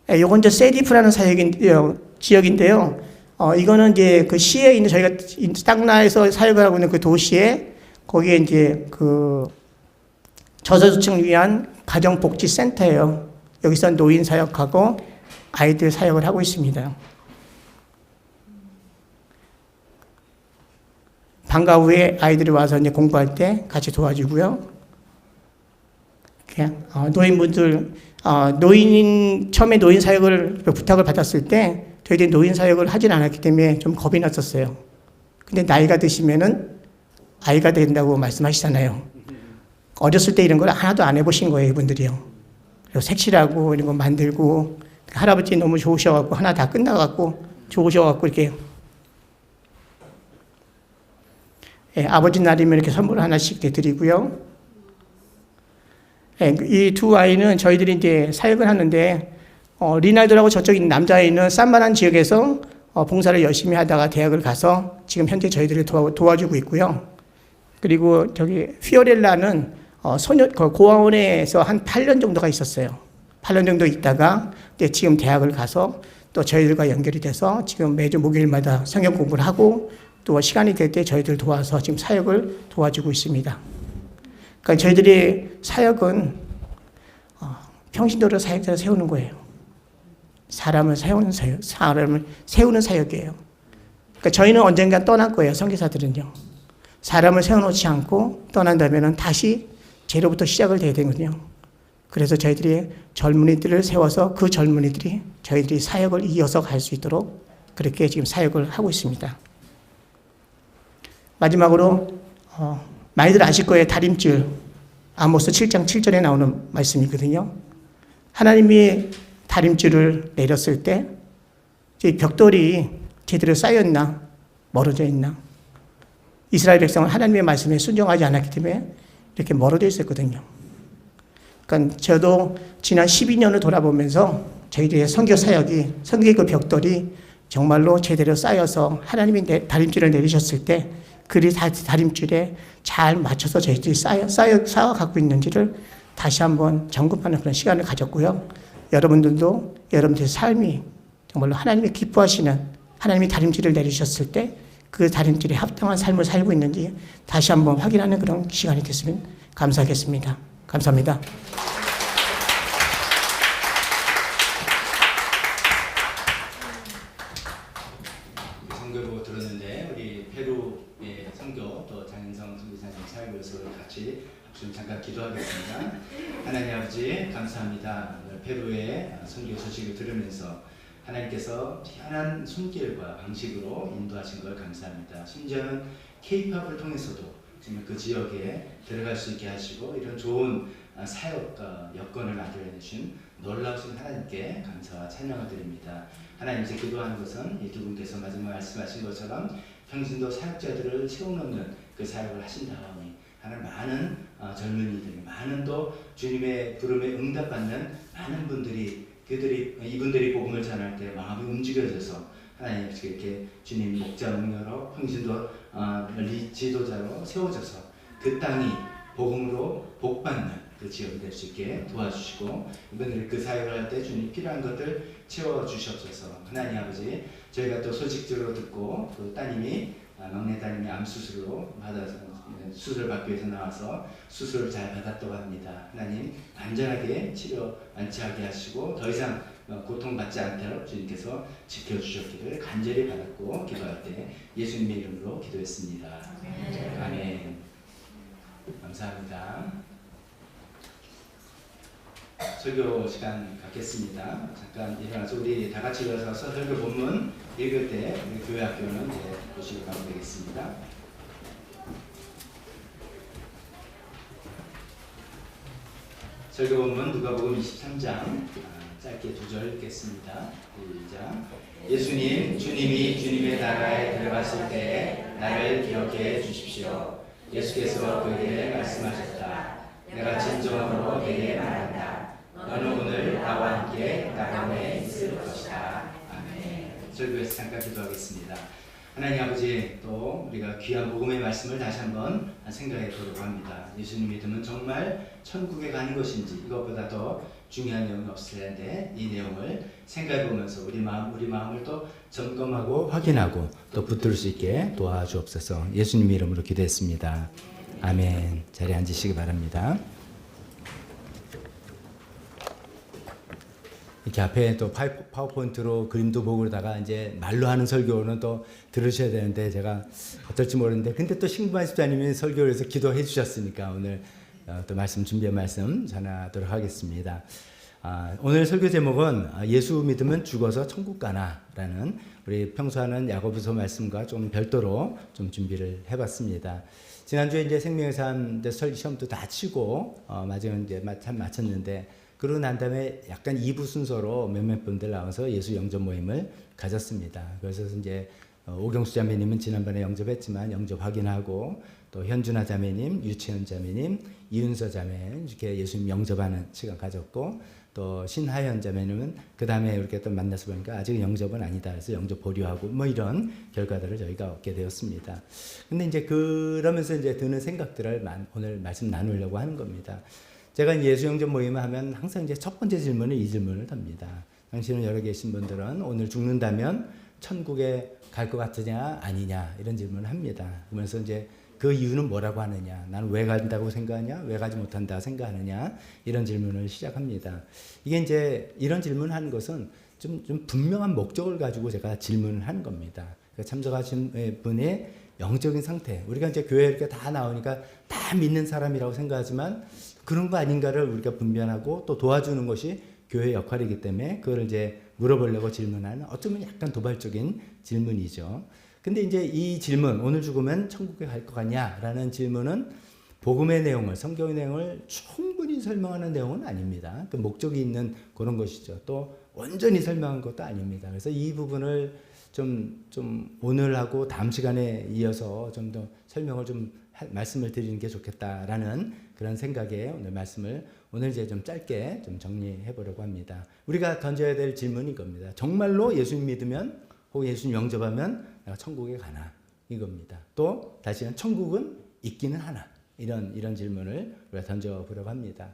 요건 이제 세디프라는 지역인데요. 이거는 이제 그 시에 있는 저희가 땅나에서 사역을 하고 있는 그 도시에 거기에 이제 그 저소득층을 위한 가정복지센터예요. 여기서 노인 사역하고 아이들 사역을 하고 있습니다. 방과 후에 아이들이 와서 이제 공부할 때 같이 도와주고요. 그냥 노인분들 처음에 노인 사역을 부탁을 받았을 때 저희들이 노인 사역을 하진 않았기 때문에 좀 겁이 났었어요. 근데 나이가 드시면은 아이가 된다고 말씀하시잖아요. 어렸을 때 이런 걸 하나도 안 해보신 거예요, 이분들이요. 그리고 색칠하고 이런 거 만들고 할아버지 너무 좋으셔갖고 하나 다 끝나갖고 좋으셔갖고 이렇게 아버지 날이면 이렇게 선물 하나씩 드리고요. 이 두 아이는 저희들이 이제 사역을 하는데 리날도라고 저쪽 있는 남자아이는 산만한 지역에서 봉사를 열심히 하다가 대학을 가서 지금 현재 저희들을 도와주고 있고요. 그리고 저기 피오렐라는 고아원에서 한 8년 정도가 있었어요. 8년 정도 있다가 이제 지금 대학을 가서 또 저희들과 연결이 돼서 지금 매주 목요일마다 성경 공부를 하고 또 시간이 될 때 저희들 도와서 지금 사역을 도와주고 있습니다. 그러니까 저희들의 사역은 평신도를 사역자를 세우는 거예요. 사람을 세우는 사역이에요. 그러니까 저희는 언젠가 떠날 거예요. 선교사들은요. 사람을 세워놓지 않고 떠난다면 다시 제로부터 시작을 해야 되거든요. 그래서 저희들이 젊은이들을 세워서 그 젊은이들이 저희들이 사역을 이어서 갈 수 있도록 그렇게 지금 사역을 하고 있습니다. 마지막으로 많이들 아실 거예요. 다림줄. 아모스 7장 7절에 나오는 말씀이거든요. 하나님이 다림줄을 내렸을 때 벽돌이 제대로 쌓였나 멀어져 있나. 이스라엘 백성은 하나님의 말씀에 순종하지 않았기 때문에 이렇게 멀어져 있었거든요. 그러니까 저도 지난 12년을 돌아보면서 저희들의 선교 사역이, 선교의 그 벽돌이 정말로 제대로 쌓여서 하나님이 다림줄을 내리셨을 때 그 다림줄에 잘 맞춰서 저희들이 쌓아 갖고 있는지를 다시 한번 점검하는 그런 시간을 가졌고요. 여러분들도 여러분들의 삶이 정말로 하나님이 기뻐하시는 하나님이 다림줄을 내리셨을 때 그 다림줄에 합당한 삶을 살고 있는지 다시 한번 확인하는 그런 시간이 됐으면 감사하겠습니다. 감사합니다. 선교로 들었는데 우리 페루의 선교 또 장인성 선교사님 사역을 위해서 같이 잠깐 기도하겠습니다. 하나님 아버지 감사합니다. 오늘 페루의 선교 소식을 들으면서 하나님께서 희한한 손길과 방식으로 인도하신 걸 감사합니다. 심지어는 K-팝을 통해서도 정말 그 지역에 들어갈 수 있게 하시고 이런 좋은 사역 여건을 만들어 주신 놀라우신 하나님께 감사와 찬양을 드립니다. 하나님 이제 기도하는 것은 이 두 분께서 마지막 말씀하신 것처럼 평신도 사역자들을 세워놓는 그 사역을 하신 다음에 하나님 많은 젊은이들, 많은 또 주님의 부름에 응답받는 많은 분들이 이분들이 복음을 전할 때 마음이 움직여져서 하나님 이렇게 주님 목자 목녀로 평신도 지도자로 세워져서 그 땅이 복음으로 복받는 그 지역이 될 수 있게 도와주시고 이분들이 그 사역을 할 때 주님 필요한 것들 채워주시옵소서. 하나님 아버지 저희가 또 소식적으로 듣고 또 따님이 막내 따님이 암 수술로 받아서 수술을 받기 위해서 나와서 수술을 잘 받았다고 합니다. 하나님 안전하게 치료 안치하게 하시고 더 이상 고통받지 않도록 주님께서 지켜주셨기를 간절히 받았고 기도할 때 예수님의 이름으로 기도했습니다. 아멘. 감사합니다. 설교 시간 갖겠습니다. 잠깐 일어나서 우리 다 같이 일어서서 설교 본문 읽을 때 우리 교회 학교는 이제 보시고 가면 되겠습니다. 설교 본문 누가복음 23장 짧게 2절 읽겠습니다. 시작. 예수님, 주님이 주님의 나라에 들어갔을 때 나를 기억해 주십시오. 예수께서 그에게 말씀하셨다. 내가 진정으로 내게 말한다. 너는 오늘 나와 함께 낙원에 있을 것이다. 아멘. 설교에서 잠깐 기도하겠습니다. 하나님 아버지, 또 우리가 귀한 복음의 말씀을 다시 한번 생각해 보려고 합니다. 예수님 믿으면 정말 천국에 가는 것인지 이것보다 더 중요한 내용이 없을 텐데 이 내용을 생각해 보면서 우리 마음을 또 점검하고 확인하고 또 붙들 수 있게 도와주옵소서. 예수님 이름으로 기도했습니다. 아멘. 자리에 앉으시기 바랍니다. 이렇게 앞에 또 파워포인트로 그림도 보고 그러다가 이제 말로 하는 설교는 또 들으셔야 되는데 제가 어떨지 모르는데 근데 또 신부만 집사님이 설교를 해서 기도해 주셨으니까 오늘 또 준비한 말씀 전하도록 하겠습니다. 오늘 설교 제목은 예수 믿으면 죽어서 천국 가나라는 우리 평소 하는 야고보서 말씀과 좀 별도로 좀 준비를 해봤습니다. 지난주에 이제 생명의 삶 설교 시험도 다 치고 마지막에 이제 참 마쳤는데 그러고 난 다음에 약간 2부 순서로 몇몇 분들 나와서 예수 영접 모임을 가졌습니다. 그래서 이제 오경수 자매님은 지난번에 영접했지만 영접 확인하고 또 현준아 자매님, 유채연 자매님, 이윤서 자매 이렇게 예수님 영접하는 시간 가졌고 또 신하연 자매님은 그 다음에 이렇게 또 만나서 보니까 아직 영접은 아니다. 그래서 영접 보류하고 뭐 이런 결과들을 저희가 얻게 되었습니다. 근데 이제 그러면서 이제 드는 생각들을 오늘 말씀 나누려고 하는 겁니다. 제가 예수 영접 모임을 하면 항상 이제 첫 번째 질문은 이 질문을 합니다. 당신은 여러 계신 분들은 오늘 죽는다면 천국에 갈 것 같으냐 아니냐 이런 질문을 합니다. 그러면서 이제 그 이유는 뭐라고 하느냐, 나는 왜 간다고 생각하냐, 왜 가지 못한다 생각하느냐 이런 질문을 시작합니다. 이게 이제 이런 질문을 하는 것은 좀 분명한 목적을 가지고 제가 질문을 하는 겁니다. 그러니까 참석하신 분의 영적인 상태, 우리가 이제 교회에 이렇게 다 나오니까 다 믿는 사람이라고 생각하지만 그런 거 아닌가를 우리가 분별하고 또 도와주는 것이 교회의 역할이기 때문에 그걸 이제 물어보려고 질문하는 어쩌면 약간 도발적인 질문이죠. 근데 이제 이 질문, 오늘 죽으면 천국에 갈 것 같냐라는 질문은 복음의 내용을, 성경의 내용을 충분히 설명하는 내용은 아닙니다. 그 목적이 있는 그런 것이죠. 또 온전히 설명한 것도 아닙니다. 그래서 이 부분을 좀 오늘하고 다음 시간에 이어서 좀 더 설명을 말씀을 드리는 게 좋겠다라는 그런 생각에 오늘 말씀을 오늘 이제 좀 짧게 좀 정리해 보려고 합니다. 우리가 던져야 될 질문이 이겁니다. 정말로 예수님 믿으면 혹은 예수님 영접하면 내가 천국에 가나? 이겁니다. 또 다시는 천국은 있기는 하나? 이런 질문을 우리가 던져보려고 합니다.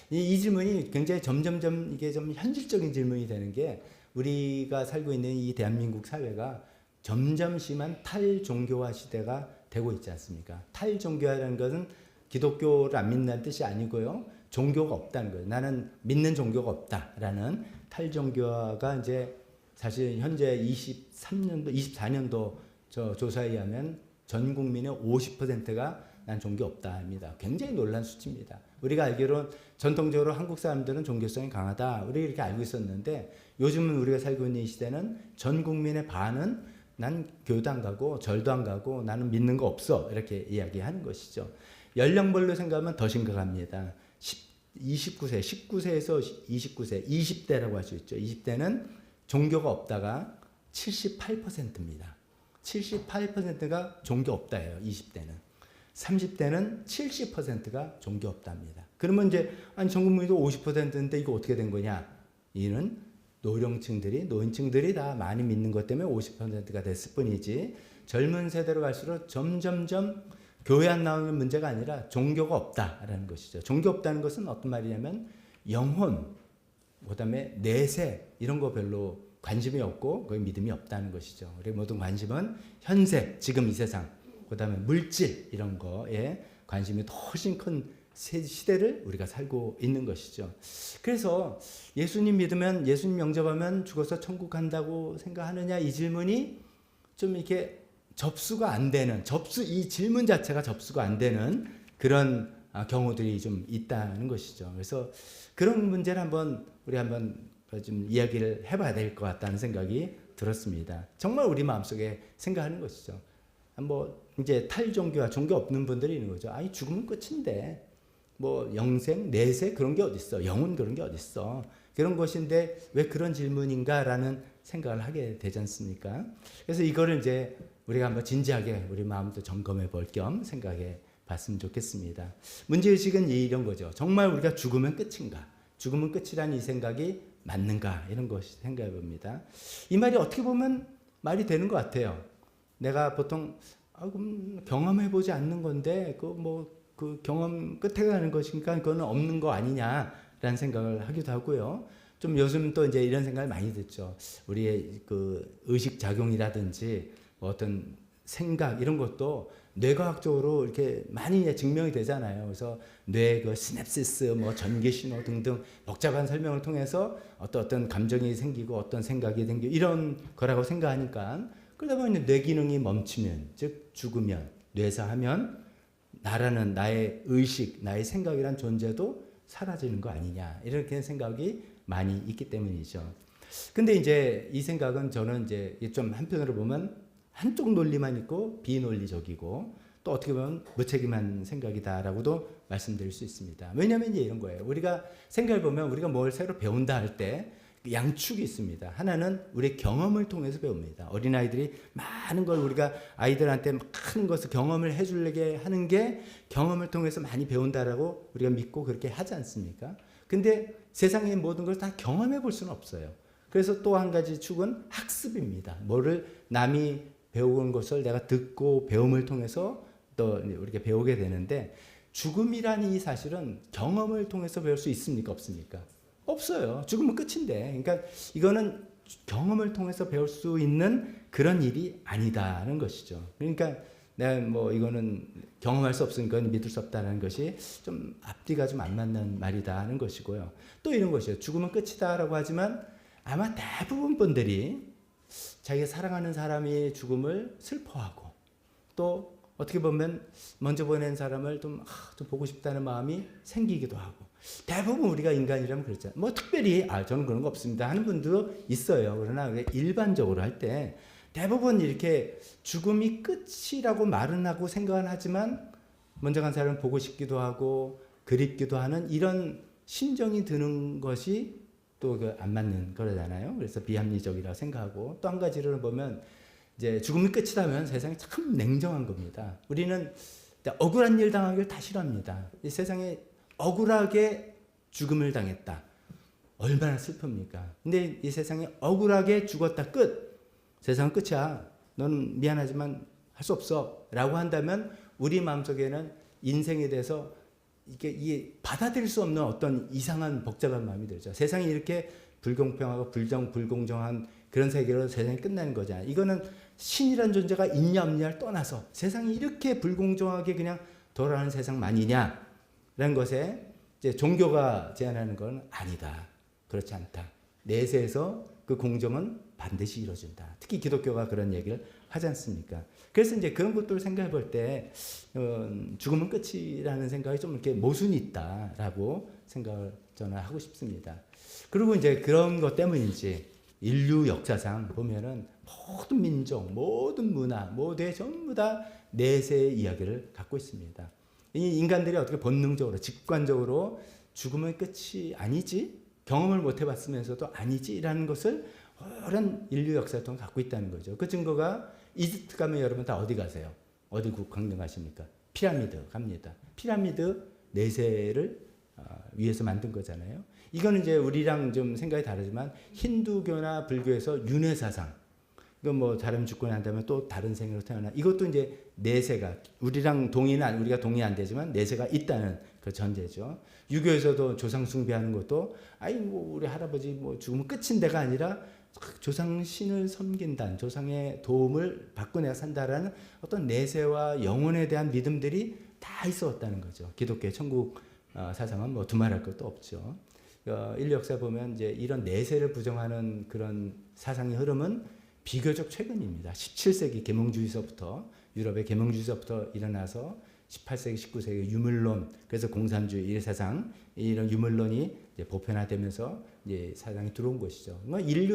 이 질문이 굉장히 점점점 이게 좀 현실적인 질문이 되는 게 우리가 살고 있는 이 대한민국 사회가 점점 심한 탈종교화 시대가 되고 있지 않습니까? 탈종교화라는 것은 기독교를 안 믿는다는 뜻이 아니고요. 종교가 없다는 거예요. 나는 믿는 종교가 없다라는 탈종교화가 이제 사실 현재 24년도 저 조사에 의하면 전 국민의 50%가 난 종교 없다 합니다. 굉장히 놀란 수치입니다. 우리가 알기로는 전통적으로 한국 사람들은 종교성이 강하다. 우리가 이렇게 알고 있었는데 요즘은 우리가 살고 있는 이 시대는 전 국민의 반은 난 교회도 안 가고 절도 안 가고 나는 믿는 거 없어. 이렇게 이야기하는 것이죠. 연령별로 생각하면 더 심각합니다. 19세, 19세에서 29세, 20대라고 할 수 있죠. 20대는 종교가 없다가 78%입니다. 78%가 종교 없다예요. 20대는. 30대는 70%가 종교 없답니다. 그러면 이제 아니 전 국민도 50%인데 이거 어떻게 된 거냐? 이는 노인층들이 다 많이 믿는 것 때문에 50%가 됐을 뿐이지 젊은 세대로 갈수록 점점점 교회 안 나오는 문제가 아니라 종교가 없다라는 것이죠. 종교 없다는 것은 어떤 말이냐면 영혼, 그다음에 내세 이런 거 별로 관심이 없고 거의 믿음이 없다는 것이죠. 우리 모든 관심은 현세, 지금 이 세상. 그다음에 물질 이런 거에 관심이 더 훨씬 큰 시대를 우리가 살고 있는 것이죠. 그래서 예수님 믿으면, 예수님 영접하면 죽어서 천국 간다고 생각하느냐, 이 질문이 좀 이렇게 접수가 안 되는, 이 질문 자체가 접수가 안 되는 그런 경우들이 좀 있다는 것이죠. 그래서 그런 문제를 우리 한번 좀 이야기를 해봐야 될 것 같다는 생각이 들었습니다. 정말 우리 마음속에 생각하는 것이죠. 뭐 이제 탈종교와 종교 없는 분들이 있는 거죠. 아니 죽으면 끝인데 뭐 영생, 내세 그런 게 어딨어? 영혼 그런 게 어딨어? 그런 것인데 왜 그런 질문인가라는 생각을 하게 되지 않습니까? 그래서 이거를 이제 우리가 한번 진지하게 우리 마음도 점검해 볼 겸 생각해 봤으면 좋겠습니다. 문제의식은 이런 거죠. 정말 우리가 죽으면 끝인가? 죽으면 끝이라는 이 생각이 맞는가? 이런 것이 생각해 봅니다. 이 말이 어떻게 보면 말이 되는 것 같아요. 내가 보통 경험해 보지 않는 건데 그 경험 끝에 가는 것이니까 그거는 없는 거 아니냐라는 생각을 하기도 하고요. 좀 요즘 또 이제 이런 생각을 많이 듣죠. 우리의 그 의식 작용이라든지 어떤 생각 이런 것도 뇌과학적으로 이렇게 많이 증명이 되잖아요. 그래서 뇌 그 시냅시스, 뭐 전기 신호 등등 복잡한 설명을 통해서 어떤 감정이 생기고 어떤 생각이 생기고 이런 거라고 생각하니까 그러다 보니 뇌 기능이 멈추면, 즉 죽으면, 뇌사하면 나의 의식, 나의 생각이란 존재도 사라지는 거 아니냐 이렇게 생각이 많이 있기 때문이죠. 근데 이제 이 생각은 저는 이제 좀 한편으로 보면 한쪽 논리만 있고 비논리적이고 또 어떻게 보면 무책임한 생각이다라고도 말씀드릴 수 있습니다. 왜냐하면 이제 이런 거예요. 우리가 생각해 보면 우리가 뭘 새로 배운다 할 때 양축이 있습니다. 하나는 우리의 경험을 통해서 배웁니다. 어린아이들이 많은 걸 우리가 아이들한테 많은 것을 경험을 해주려게 하는 게 경험을 통해서 많이 배운다라고 우리가 믿고 그렇게 하지 않습니까? 근데 세상의 모든 걸 다 경험해 볼 수는 없어요. 그래서 또 한 가지 축은 학습입니다. 뭐를 남이 배운 것을 내가 듣고 배움을 통해서 또 우리가 배우게 되는데 죽음이라는 이 사실은 경험을 통해서 배울 수 있습니까? 없습니까? 없어요. 죽으면 끝인데. 그러니까 이거는 경험을 통해서 배울 수 있는 그런 일이 아니다는 것이죠. 그러니까 내가 뭐 이거는 경험할 수 없으니까 믿을 수 없다는 것이 좀 앞뒤가 좀 안 맞는 말이다는 것이고요. 또 이런 것이에요. 죽으면 끝이다라고 하지만 아마 대부분 분들이 자기가 사랑하는 사람이 죽음을 슬퍼하고 또 어떻게 보면 먼저 보낸 사람을 좀 보고 싶다는 마음이 생기기도 하고 대부분 우리가 인간이라면 그렇잖아요. 뭐 특별히 저는 그런 거 없습니다 하는 분도 있어요. 그러나 일반적으로 할 때 대부분 이렇게 죽음이 끝이라고 말은 하고 생각은 하지만 먼저 간 사람을 보고 싶기도 하고 그립기도 하는 이런 심정이 드는 것이 또 안 맞는 거잖아요. 그래서 비합리적이라고 생각하고 또 한 가지를 보면 이제 죽음이 끝이라면 세상이 참 냉정한 겁니다. 우리는 억울한 일 당하기를 다 싫어합니다. 이 세상에 억울하게 죽음을 당했다. 얼마나 슬픕니까? 근데 이 세상에 억울하게 죽었다 끝. 세상은 끝이야. 넌 미안하지만 할 수 없어. 라고 한다면 우리 마음속에는 인생에 대해서 이게 받아들일 수 없는 어떤 이상한 복잡한 마음이 들죠. 세상이 이렇게 불공평하고 불공정한 그런 세계로 세상이 끝나는 거잖아요. 이거는 신이라는 존재가 있냐 없냐를 떠나서 세상이 이렇게 불공정하게 그냥 돌아가는 세상만이냐 라는 것에 이제 종교가 제안하는 건 아니다. 그렇지 않다. 내세에서 그 공정은 반드시 이루어진다. 특히 기독교가 그런 얘기를 하지 않습니까? 그래서 이제 그런 것들을 생각해 볼 때 죽음은 끝이라는 생각이 좀 이렇게 모순이 있다라고 생각을 저는 하고 싶습니다. 그리고 이제 그런 것 때문인지 인류 역사상 보면은 모든 민족, 모든 문화, 모두의 전부 다 내세의 이야기를 갖고 있습니다. 이 인간들이 어떻게 본능적으로, 직관적으로 죽음의 끝이 아니지? 경험을 못 해봤으면서도 아니지라는 것을 오랜 인류 역사를 통해 갖고 있다는 거죠. 그 증거가 이집트 가면 여러분 다 어디 가세요? 어디 관광 가십니까? 피라미드 갑니다. 피라미드 내세를 위해서 만든 거잖아요. 이거는 이제 우리랑 좀 생각이 다르지만 힌두교나 불교에서 윤회사상, 그 뭐 사람 죽고 난 다음에 또 다른 생으로 태어나. 이것도 이제 내세가 우리랑 우리가 동의 안 되지만 내세가 있다는 그 전제죠. 유교에서도 조상 숭배하는 것도 아이 뭐 우리 할아버지 뭐 죽으면 끝인데가 아니라 조상신을 섬긴다는 조상의 도움을 받고 내가 산다라는 어떤 내세와 영혼에 대한 믿음들이 다 있었다는 거죠. 기독교의 천국 사상은 뭐 두말할 것도 없죠. 인류 역사 보면 이제 이런 내세를 부정하는 그런 사상의 흐름은 비교적 최근입니다. 17세기 계몽주의서부터 유럽의 계몽주의서부터 일어나서 18세기, 19세기 유물론, 그래서 공산주의 이 사상, 이런 유물론이 이제 보편화되면서 이제 사상이 들어온 것이죠.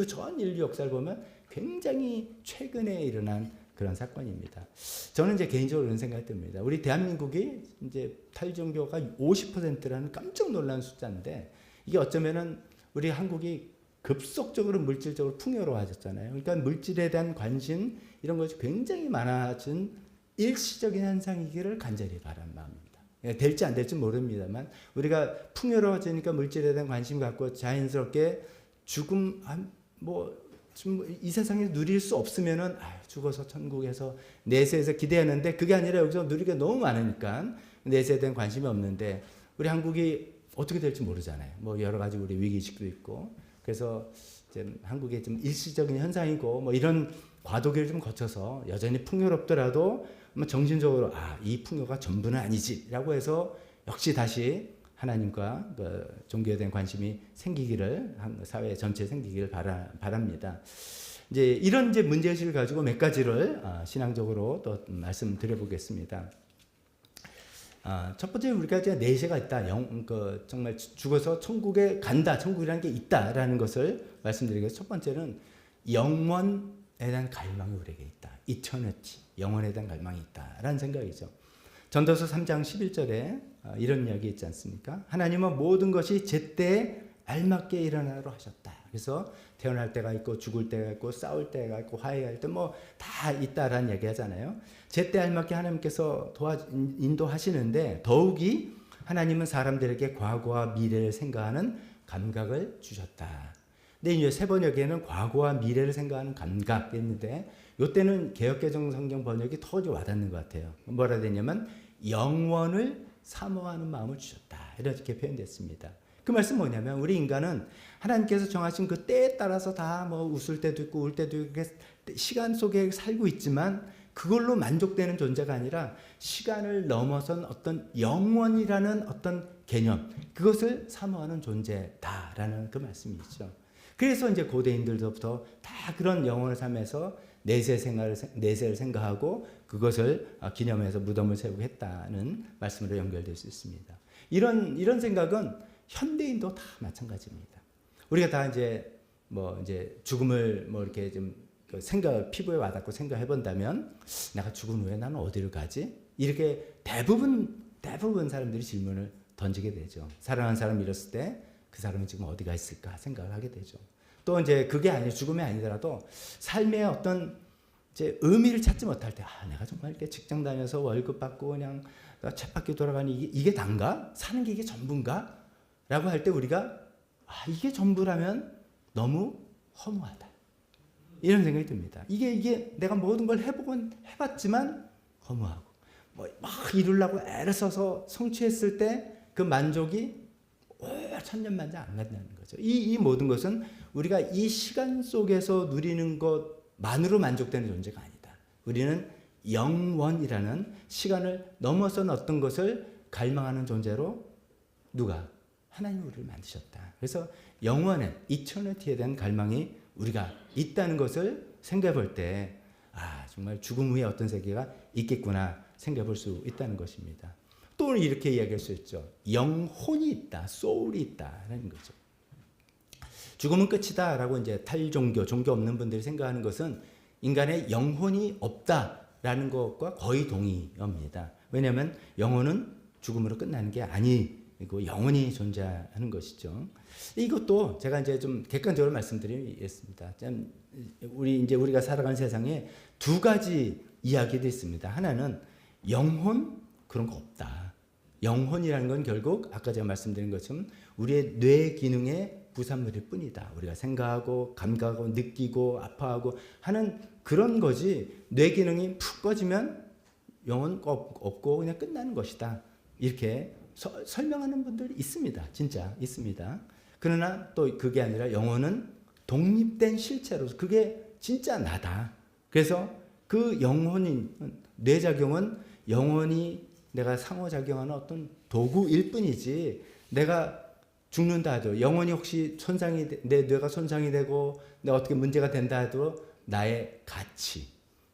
전 인류 역사를 보면 굉장히 최근에 일어난 그런 사건입니다. 저는 이제 개인적으로 그런 생각이 듭니다. 우리 대한민국이 이제 탈종교가 50%라는 깜짝 놀란 숫자인데 이게 어쩌면은 우리 한국이 급속적으로 물질적으로 풍요로워졌잖아요. 그러니까 물질에 대한 관심 이런 것이 굉장히 많아진 일시적인 현상이기를 간절히 바라는 마음입니다. 될지 안 될지 모릅니다만 우리가 풍요로워지니까 물질에 대한 관심 갖고 자연스럽게 죽음 이 세상에 누릴 수 없으면은 죽어서 천국에서 내세에서 기대하는데 그게 아니라 여기서 누리게 너무 많으니까 내세에 대한 관심이 없는데 우리 한국이 어떻게 될지 모르잖아요. 뭐 여러 가지 우리 위기의식도 있고 그래서 이제 한국의 좀 일시적인 현상이고 뭐 이런 과도기를 좀 거쳐서 여전히 풍요롭더라도 정신적으로 이 풍요가 전부는 아니지라고 해서 역시 다시 하나님과 그 종교에 대한 관심이 생기기를 사회 전체에 생기기를 바랍니다. 이제 이런 이제 문제의식을 가지고 몇 가지를 신앙적으로 또 말씀드려 보겠습니다. 첫 번째 우리가 이제 내세가 있다. 정말 죽어서 천국에 간다. 천국이라는 게 있다라는 것을 말씀드리겠습니다. 첫 번째는 영원에 대한 갈망이 우리에게 있다. 이터니티, 영원에 대한 갈망이 있다라는 생각이죠. 전도서 3장 11절에 이런 이야기 있지 않습니까? 하나님은 모든 것이 제때에 알맞게 일어나도록 하셨다. 그래서 태어날 때가 있고 죽을 때가 있고 싸울 때가 있고 화해할 때 뭐 다 있다라는 얘기 하잖아요. 제때 알맞게 하나님께서 인도하시는데 더욱이 하나님은 사람들에게 과거와 미래를 생각하는 감각을 주셨다. 근데 이제 세 번역에는 과거와 미래를 생각하는 감각이었는데 이때는 개역개정 성경 번역이 더 와닿는 것 같아요. 뭐라 되냐면 영원을 사모하는 마음을 주셨다. 이렇게 표현됐습니다. 그 말씀 뭐냐면 우리 인간은 하나님께서 정하신 그 때에 따라서 다 뭐 웃을 때도 있고 울 때도 있고 시간 속에 살고 있지만 그걸로 만족되는 존재가 아니라 시간을 넘어선 어떤 영원이라는 어떤 개념 그것을 사모하는 존재다라는 그 말씀이죠. 그래서 이제 고대인들로부터 다 그런 영혼을 삼아서 내세를 생각하고 그것을 기념해서 무덤을 세우고 했다는 말씀으로 연결될 수 있습니다. 이런 생각은 현대인도 다 마찬가지입니다. 우리가 다 이제 죽음을 이렇게 좀 피부에 와닿고 생각해 본다면 내가 죽은 후에 나는 어디를 가지? 이렇게 대부분 사람들이 질문을 던지게 되죠. 사랑하는 사람 잃었을 때 그 사람은 지금 어디가 있을까 생각을 하게 되죠. 또 이제 그게 죽음이 아니더라도 삶의 어떤 이제 의미를 찾지 못할 때 내가 정말 이렇게 직장 다녀서 월급 받고 그냥 쳇바퀴 돌아가는 이게 단가? 사는 게 이게 전부인가? 라고 할 때 우리가 이게 전부라면 너무 허무하다. 이런 생각이 듭니다. 이게 내가 모든 걸 해봤지만 허무하고 막 이루려고 애를 써서 성취했을 때 그 만족이 천년만년 안 간다는 거죠. 이 모든 것은 우리가 이 시간 속에서 누리는 것만으로 만족되는 존재가 아니다. 우리는 영원이라는 시간을 넘어선 어떤 것을 갈망하는 존재로 누가? 하나님이 우리를 만드셨다. 그래서 영원의 이터니티에 대한 갈망이 우리가 있다는 것을 생각해 볼 때 정말 죽음 후에 어떤 세계가 있겠구나 생각해 볼 수 있다는 것입니다. 또 이렇게 이야기할 수 있죠. 영혼이 있다. 소울이 있다라는 거죠. 죽음은 끝이다라고 이제 탈종교, 종교 없는 분들이 생각하는 것은 인간의 영혼이 없다라는 것과 거의 동의합니다. 왜냐하면 영혼은 죽음으로 끝나는 게 아니고 영원히 존재하는 것이죠. 이것도 제가 이제 좀 객관적으로 말씀드리겠습니다. 우리가 살아가는 세상에 두 가지 이야기도 있습니다. 하나는 영혼 그런 거 없다. 영혼이라는 건 결국 아까 제가 말씀드린 것처럼 우리의 뇌 기능의 부산물일 뿐이다. 우리가 생각하고 감각하고 느끼고 아파하고 하는 그런 거지 뇌 기능이 푹 꺼지면 영혼 없고 그냥 끝나는 것이다. 이렇게 설명하는 분들이 있습니다. 진짜 있습니다. 그러나 또 그게 아니라 영혼은 독립된 실체로서 그게 진짜 나다. 그래서 그 영혼인 뇌작용은 영혼이 내가 상호작용하는 어떤 도구일 뿐이지 내가 죽는다 하도 영혼이 혹시 내 뇌가 손상이 되고 내가 어떻게 문제가 된다 해도 나의 가치,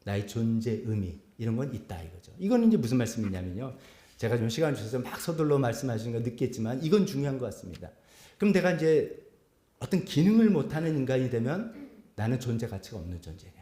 나의 존재 의미 이런 건 있다 이거죠. 이건 이제 무슨 말씀이냐면요. 제가 좀 시간 주셔서 막 서둘러 말씀하시는 거 늦겠지만 이건 중요한 것 같습니다. 그럼 내가 이제 어떤 기능을 못하는 인간이 되면 나는 존재 가치가 없는 존재냐.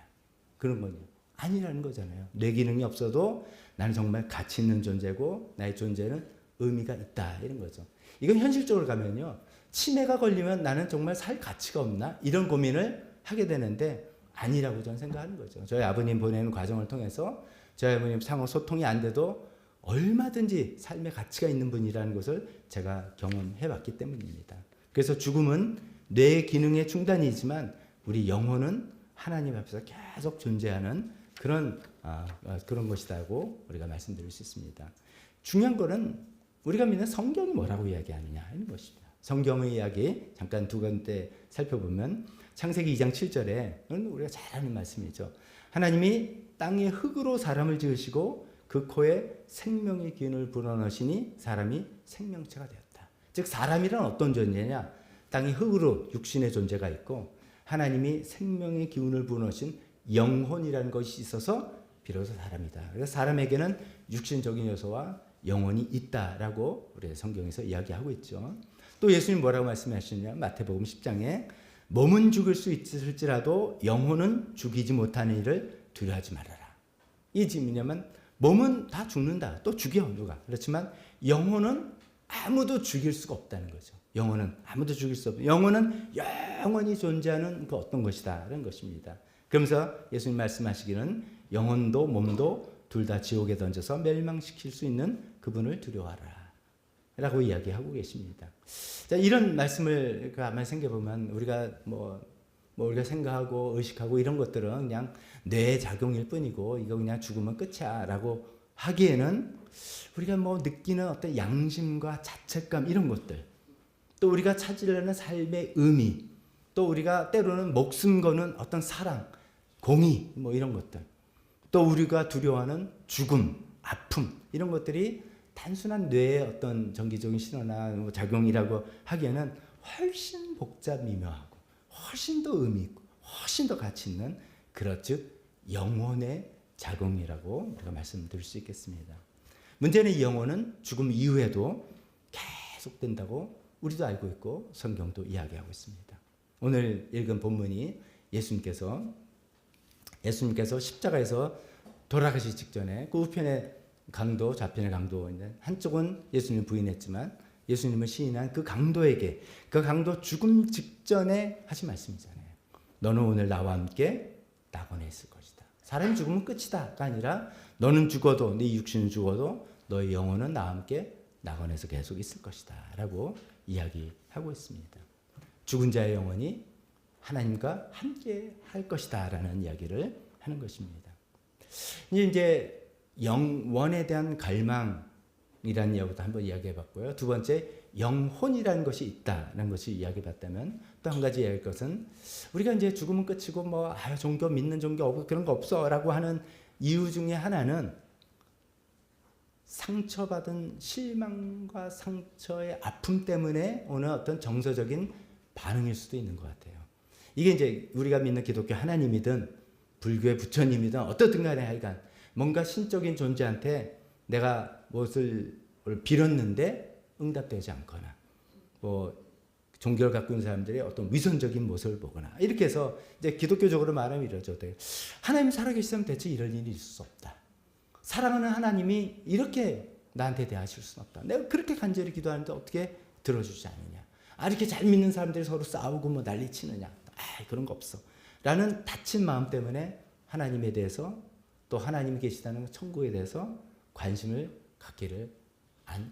그런 거냐. 아니라는 거잖아요. 뇌 기능이 없어도 나는 정말 가치 있는 존재고 나의 존재는 의미가 있다. 이런 거죠. 이건 현실적으로 가면요. 치매가 걸리면 나는 정말 살 가치가 없나? 이런 고민을 하게 되는데 아니라고 저는 생각하는 거죠. 저희 아버님 보내는 과정을 통해서 저희 아버님 상호 소통이 안 돼도 얼마든지 삶의 가치가 있는 분이라는 것을 제가 경험해 봤기 때문입니다. 그래서 죽음은 뇌 기능의 중단이지만 우리 영혼은 하나님 앞에서 계속 존재하는 그런 것이라고 우리가 말씀드릴 수 있습니다. 중요한 거는 우리가 믿는 성경이 뭐라고 이야기하느냐 하는 것입니다. 성경의 이야기 잠깐 두 군데 살펴보면 창세기 2장 7절에 우리가 잘 아는 말씀이죠. 하나님이 땅의 흙으로 사람을 지으시고 그 코에 생명의 기운을 불어넣으시니 사람이 생명체가 되었다. 즉 사람이란 어떤 존재냐? 땅의 흙으로 육신의 존재가 있고 하나님이 생명의 기운을 불어넣으신 영혼이라는 것이 있어서 비로소 사람이다. 그래서 사람에게는 육신적인 요소와 영혼이 있다라고 우리 성경에서 이야기하고 있죠. 또 예수님 뭐라고 말씀하시느냐? 마태복음 10장에 몸은 죽을 수 있을지라도 영혼은 죽이지 못하는 일을 두려워하지 말아라. 이 질문이냐면 몸은 다 죽는다. 또 죽여 누가. 그렇지만 영혼은 아무도 죽일 수가 없다는 거죠. 영혼은 아무도 죽일 수 없고 영혼은 영원히 존재하는 그 어떤 것이다라는 것입니다. 그러면서 예수님 말씀하시기는 영혼도 몸도 둘 다 지옥에 던져서 멸망시킬 수 있는 그분을 두려워하라 라고 이야기하고 계십니다. 자, 이런 말씀을 가만히 생각해보면 우리가 우리가 생각하고 의식하고 이런 것들은 그냥 뇌의 작용일 뿐이고 이거 그냥 죽으면 끝이야 라고 하기에는 우리가 느끼는 어떤 양심과 자책감 이런 것들 또 우리가 찾으려는 삶의 의미 또 우리가 때로는 목숨 거는 어떤 사랑 공의 이런 것들 또 우리가 두려워하는 죽음 아픔 이런 것들이 단순한 뇌의 어떤 정기적인 신호나 작용이라고 하기에는 훨씬 복잡 미묘하고 훨씬 더 의미 있고 훨씬 더 가치 있는 즉 영혼의 작용이라고 우리가 말씀드릴 수 있겠습니다. 문제는 이 영혼은 죽음 이후에도 계속된다고 우리도 알고 있고 성경도 이야기하고 있습니다. 오늘 읽은 본문이 예수님께서 십자가에서 돌아가시기 직전에 그 우편의 강도 좌편의 강도 한쪽은 예수님을 부인했지만 예수님을 시인한 그 강도에게 그 강도 죽음 직전에 하신 말씀이잖아요. 너는 오늘 나와 함께 낙원에 있을 것이다. 사람이 죽으면 끝이다가 아니라 너는 죽어도 네 육신은 죽어도 너의 영혼은 나와 함께 낙원에서 계속 있을 것이다 라고 이야기하고 있습니다. 죽은 자의 영혼이 하나님과 함께 할 것이다 라는 이야기를 하는 것입니다. 이제 영원에 대한 갈망이라는 이야기도 한번 이야기해 봤고요. 두 번째, 영혼이라는 것이 있다는 것을 이야기해 봤다면 또 한 가지 이야기할 것은 우리가 이제 죽으면 끝이고 종교 믿는 종교 없고 그런 거 없어 라고 하는 이유 중에 하나는 상처받은 실망과 상처의 아픔 때문에 오는 어떤 정서적인 반응일 수도 있는 것 같아요. 이게 이제 우리가 믿는 기독교 하나님이든 불교의 부처님이든 어떻든 간에 하여간 뭔가 신적인 존재한테 내가 무엇을 빌었는데 응답되지 않거나 종교를 갖고 있는 사람들이 어떤 위선적인 모습을 보거나 이렇게 해서 이제 기독교적으로 말하면 이러죠. 하나님 살아계시다면 대체 이럴 일이 있을 수 없다. 사랑하는 하나님이 이렇게 나한테 대하실 수는 없다. 내가 그렇게 간절히 기도하는데 어떻게 들어주지 않느냐. 이렇게 잘 믿는 사람들이 서로 싸우고 난리 치느냐. 그런 거 없어. 라는 다친 마음 때문에 하나님에 대해서 또 하나님이 계시다는 천국에 대해서 관심을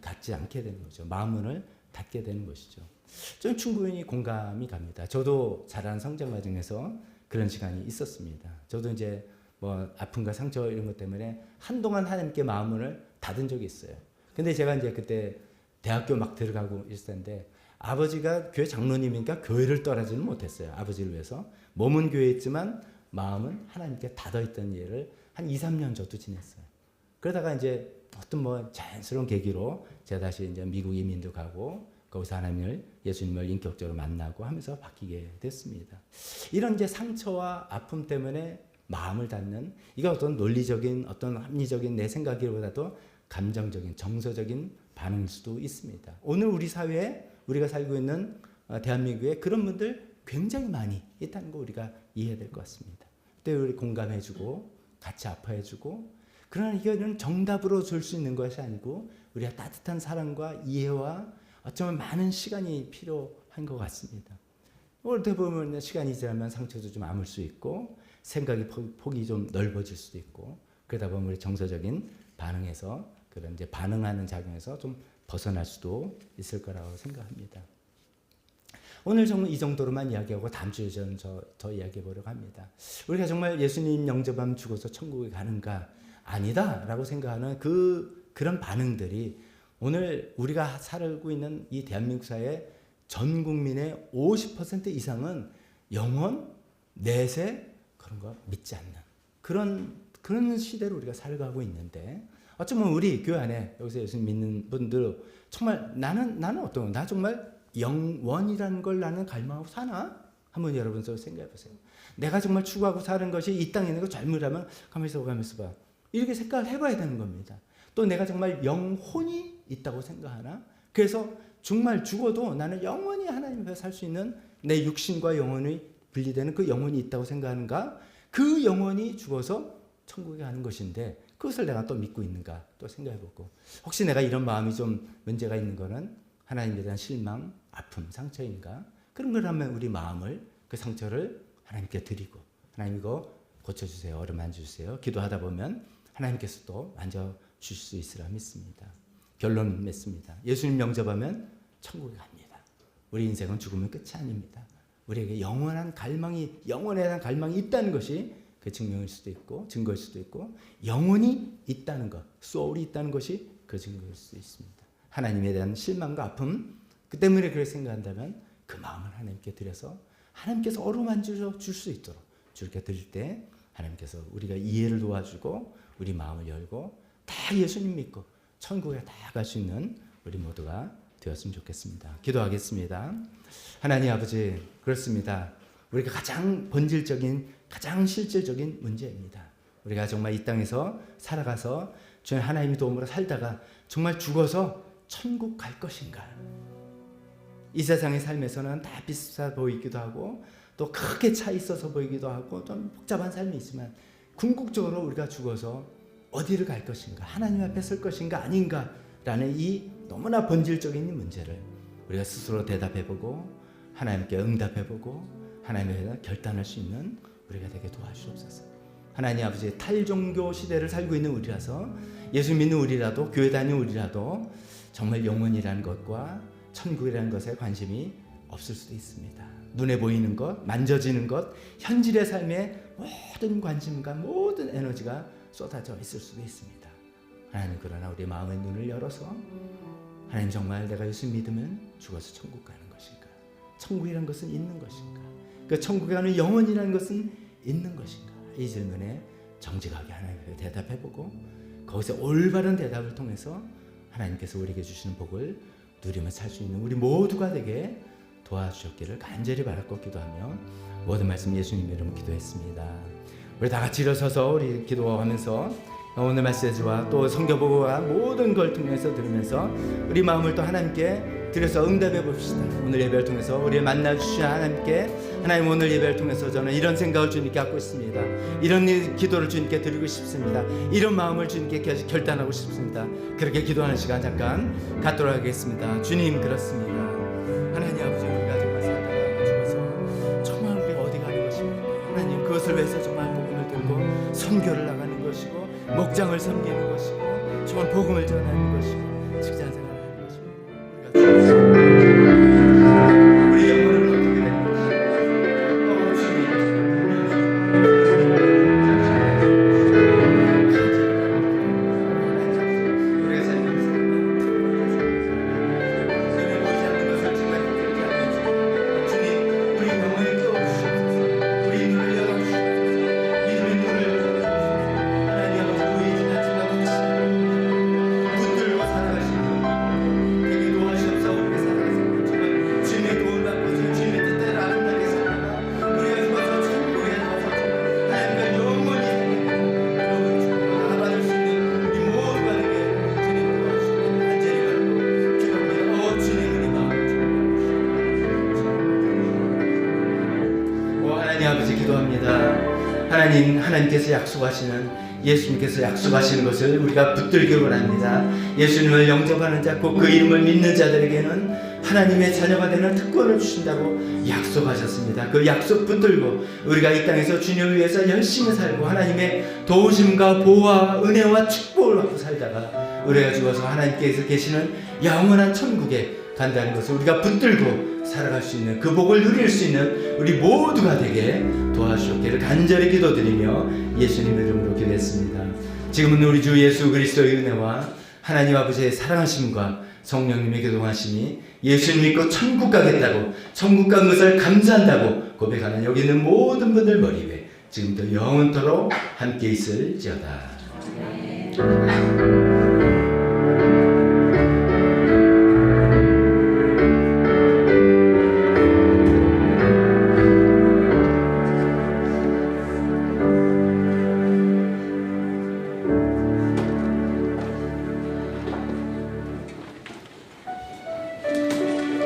갖지 않게 되는 거죠. 마음문을 닫게 되는 것이죠. 좀 충분히 공감이 갑니다. 저도 자란 성장 과정에서 그런 시간이 있었습니다. 저도 이제 뭐 아픔과 상처 이런 것 때문에 한동안 하나님께 마음을 닫은 적이 있어요. 근데 제가 이제 그때 대학교 막 들어가고 있을 텐데 아버지가 교회 장로님이니까 교회를 떠나지는 못했어요. 아버지를 위해서. 몸은 교회에 있지만 마음은 하나님께 닫아있던 일을 한 2, 3년 저도 지냈어요. 그러다가 이제 어떤 뭐 자연스러운 계기로 제가 다시 이제 미국 이민도 가고 거기서 하나님을 예수님을 인격적으로 만나고 하면서 바뀌게 됐습니다. 이런 이제 상처와 아픔 때문에 마음을 닫는 이게 어떤 논리적인 어떤 합리적인 내 생각이보다도 감정적인 정서적인 반응일 수도 있습니다. 오늘 우리 사회에 우리가 살고 있는 대한민국에 그런 분들 굉장히 많이 있다는 거 우리가 이해해야 될 것 같습니다. 그때 우리 공감해주고 같이 아파해주고 그러나 이거는 정답으로 줄 수 있는 것이 아니고 우리가 따뜻한 사랑과 이해와 어쩌면 많은 시간이 필요한 것 같습니다. 어떻게 보면 시간이 지나면 상처도 좀 아물 수 있고 생각의 폭이 좀 넓어질 수도 있고 그러다 보면 우리 정서적인 반응에서 그런 이제 반응하는 작용에서 좀 벗어날 수도 있을 거라고 생각합니다. 오늘 정말 이 정도로만 이야기하고 다음 주에 저는 더 이야기해 보려고 합니다. 우리가 정말 예수님 영접하면 죽어서 천국에 가는가? 아니다라고 생각하는 그런 반응들이 오늘 우리가 살고 있는 이 대한민국 사회 전 국민의 50% 이상은 영원, 내세 그런 거 믿지 않는 그런 시대로 우리가 살아가고 있는데 어쩌면 우리 교회 안에 여기서 예수님 믿는 분들 정말 나는 어떤 나 정말 영원이라는 걸 나는 갈망하고 사나? 한번 여러분 생각해 보세요. 내가 정말 추구하고 사는 것이 이 땅에 있는 거 잘못하면 가만있어 봐. 이렇게 생각을 해봐야 되는 겁니다. 또 내가 정말 영혼이 있다고 생각하나? 그래서 정말 죽어도 나는 영원히 하나님 앞에 살 수 있는 내 육신과 영혼이 분리되는 그 영혼이 있다고 생각하는가? 그 영혼이 죽어서 천국에 가는 것인데 그것을 내가 또 믿고 있는가? 또 생각해보고 혹시 내가 이런 마음이 좀 문제가 있는 거는 하나님에 대한 실망, 아픔, 상처인가? 그런 거라면 우리 마음을 그 상처를 하나님께 드리고 하나님 이거 고쳐주세요. 어루만져주세요. 기도하다 보면 하나님께서 또 만져주실 수 있으라 믿습니다. 결론 맺습니다. 예수님 영접하면 천국에 갑니다. 우리 인생은 죽으면 끝이 아닙니다. 우리에게 영원에 대한 갈망이 있다는 것이 그 증명일 수도 있고 증거일 수도 있고 영혼이 있다는 것, 소울이 있다는 것이 그 증거일 수도 있습니다. 하나님에 대한 실망과 아픔 그 때문에 그렇게 생각한다면 그 마음을 하나님께 드려서 하나님께서 어루만져 줄 수 있도록 주께 드릴 때 하나님께서 우리가 이해를 도와주고 우리 마음을 열고 다 예수님 믿고 천국에 다 갈 수 있는 우리 모두가 되었으면 좋겠습니다. 기도하겠습니다. 하나님 아버지 그렇습니다. 우리가 가장 본질적인 가장 실질적인 문제입니다. 우리가 정말 이 땅에서 살아가서 주님 하나님의 도움으로 살다가 정말 죽어서 천국 갈 것인가? 이 세상의 삶에서는 다 비슷해 보이기도 하고 또 크게 차 있어서 보이기도 하고 좀 복잡한 삶이 있지만 궁극적으로 우리가 죽어서 어디를 갈 것인가? 하나님 앞에 설 것인가 아닌가? 라는 이 너무나 본질적인 문제를 우리가 스스로 대답해보고 하나님께 응답해보고 하나님에 대한 결단할 수 있는 우리가 되게 도와주옵소서. 하나님 아버지 탈종교 시대를 살고 있는 우리라서 예수 믿는 우리라도 교회 다니는 우리라도 정말 영혼이라는 것과 천국이라는 것에 관심이 없을 수도 있습니다. 눈에 보이는 것, 만져지는 것, 현실의 삶에 모든 관심과 모든 에너지가 쏟아져 있을 수도 있습니다. 하나님 그러나 우리 마음의 눈을 열어서 하나님 정말 내가 예수 믿으면 죽어서 천국 가는 것인가? 천국이라는 것은 있는 것인가? 그 천국에 가는 영혼이라는 것은 있는 것인가? 이 질문에 정직하게 하나님께 대답해보고 거기서 올바른 대답을 통해서 하나님께서 우리에게 주시는 복을 누리며 살 수 있는 우리 모두가 되게 도와주셨기를 간절히 바라고 기도하며 모든 말씀 예수님 이름으로 기도했습니다. 우리 다 같이 일어서서 우리 기도하면서 오늘 메시지와 또 성경보고와 모든 걸 통해서 들으면서 우리 마음을 또 하나님께 드려서 응답해 봅시다. 오늘 예배를 통해서 우리를 만나 주신 하나님께 하나님 오늘 예배를 통해서 저는 이런 생각을 주님께 갖고 있습니다. 이런 기도를 주님께 드리고 싶습니다. 이런 마음을 주님께 결단하고 싶습니다. 그렇게 기도하는 시간 잠깐 갖도록 하겠습니다. 주님 그렇습니다. 하나님 아버지 우리가 정말 살다가 죽어서 정말 우리가 어디 가는 것입니까? 하나님 그것을 위해서 정말 복음을 들고 선교를 나가는 것이고 목장을 섬기는 것이고 정말 복음을 전하는 것이고 직장 생활을 하는 것입니다. 우리가 하나님 아버지 기도합니다. 하나님께서 약속하시는 예수님께서 약속하시는 것을 우리가 붙들기 원합니다. 예수님을 영접하는 자, 곧 그 이름을 믿는 자들에게는 하나님의 자녀가 되는 특권을 주신다고 약속하셨습니다. 그 약속 붙들고 우리가 이 땅에서 주님을 위해서 열심히 살고 하나님의 도우심과 보호와 은혜와 축복을 받고 살다가 우리가 죽어서 하나님께서 계시는 영원한 천국에 간다는 것을 우리가 붙들고 살아갈 수 있는 그 복을 누릴 수 있는 우리 모두가 되게 도와주옵기를 간절히 기도드리며 예수님의 이름으로 기도했습니다. 지금은 우리 주 예수 그리스도의 은혜와 하나님 아버지의 사랑하심과 성령님의 교통하심이 예수님 믿고 천국 가겠다고 천국 간 것을 감사한다고 고백하는 여기 있는 모든 분들 머리 위에 지금부터 영원토록 함께 있을지어다.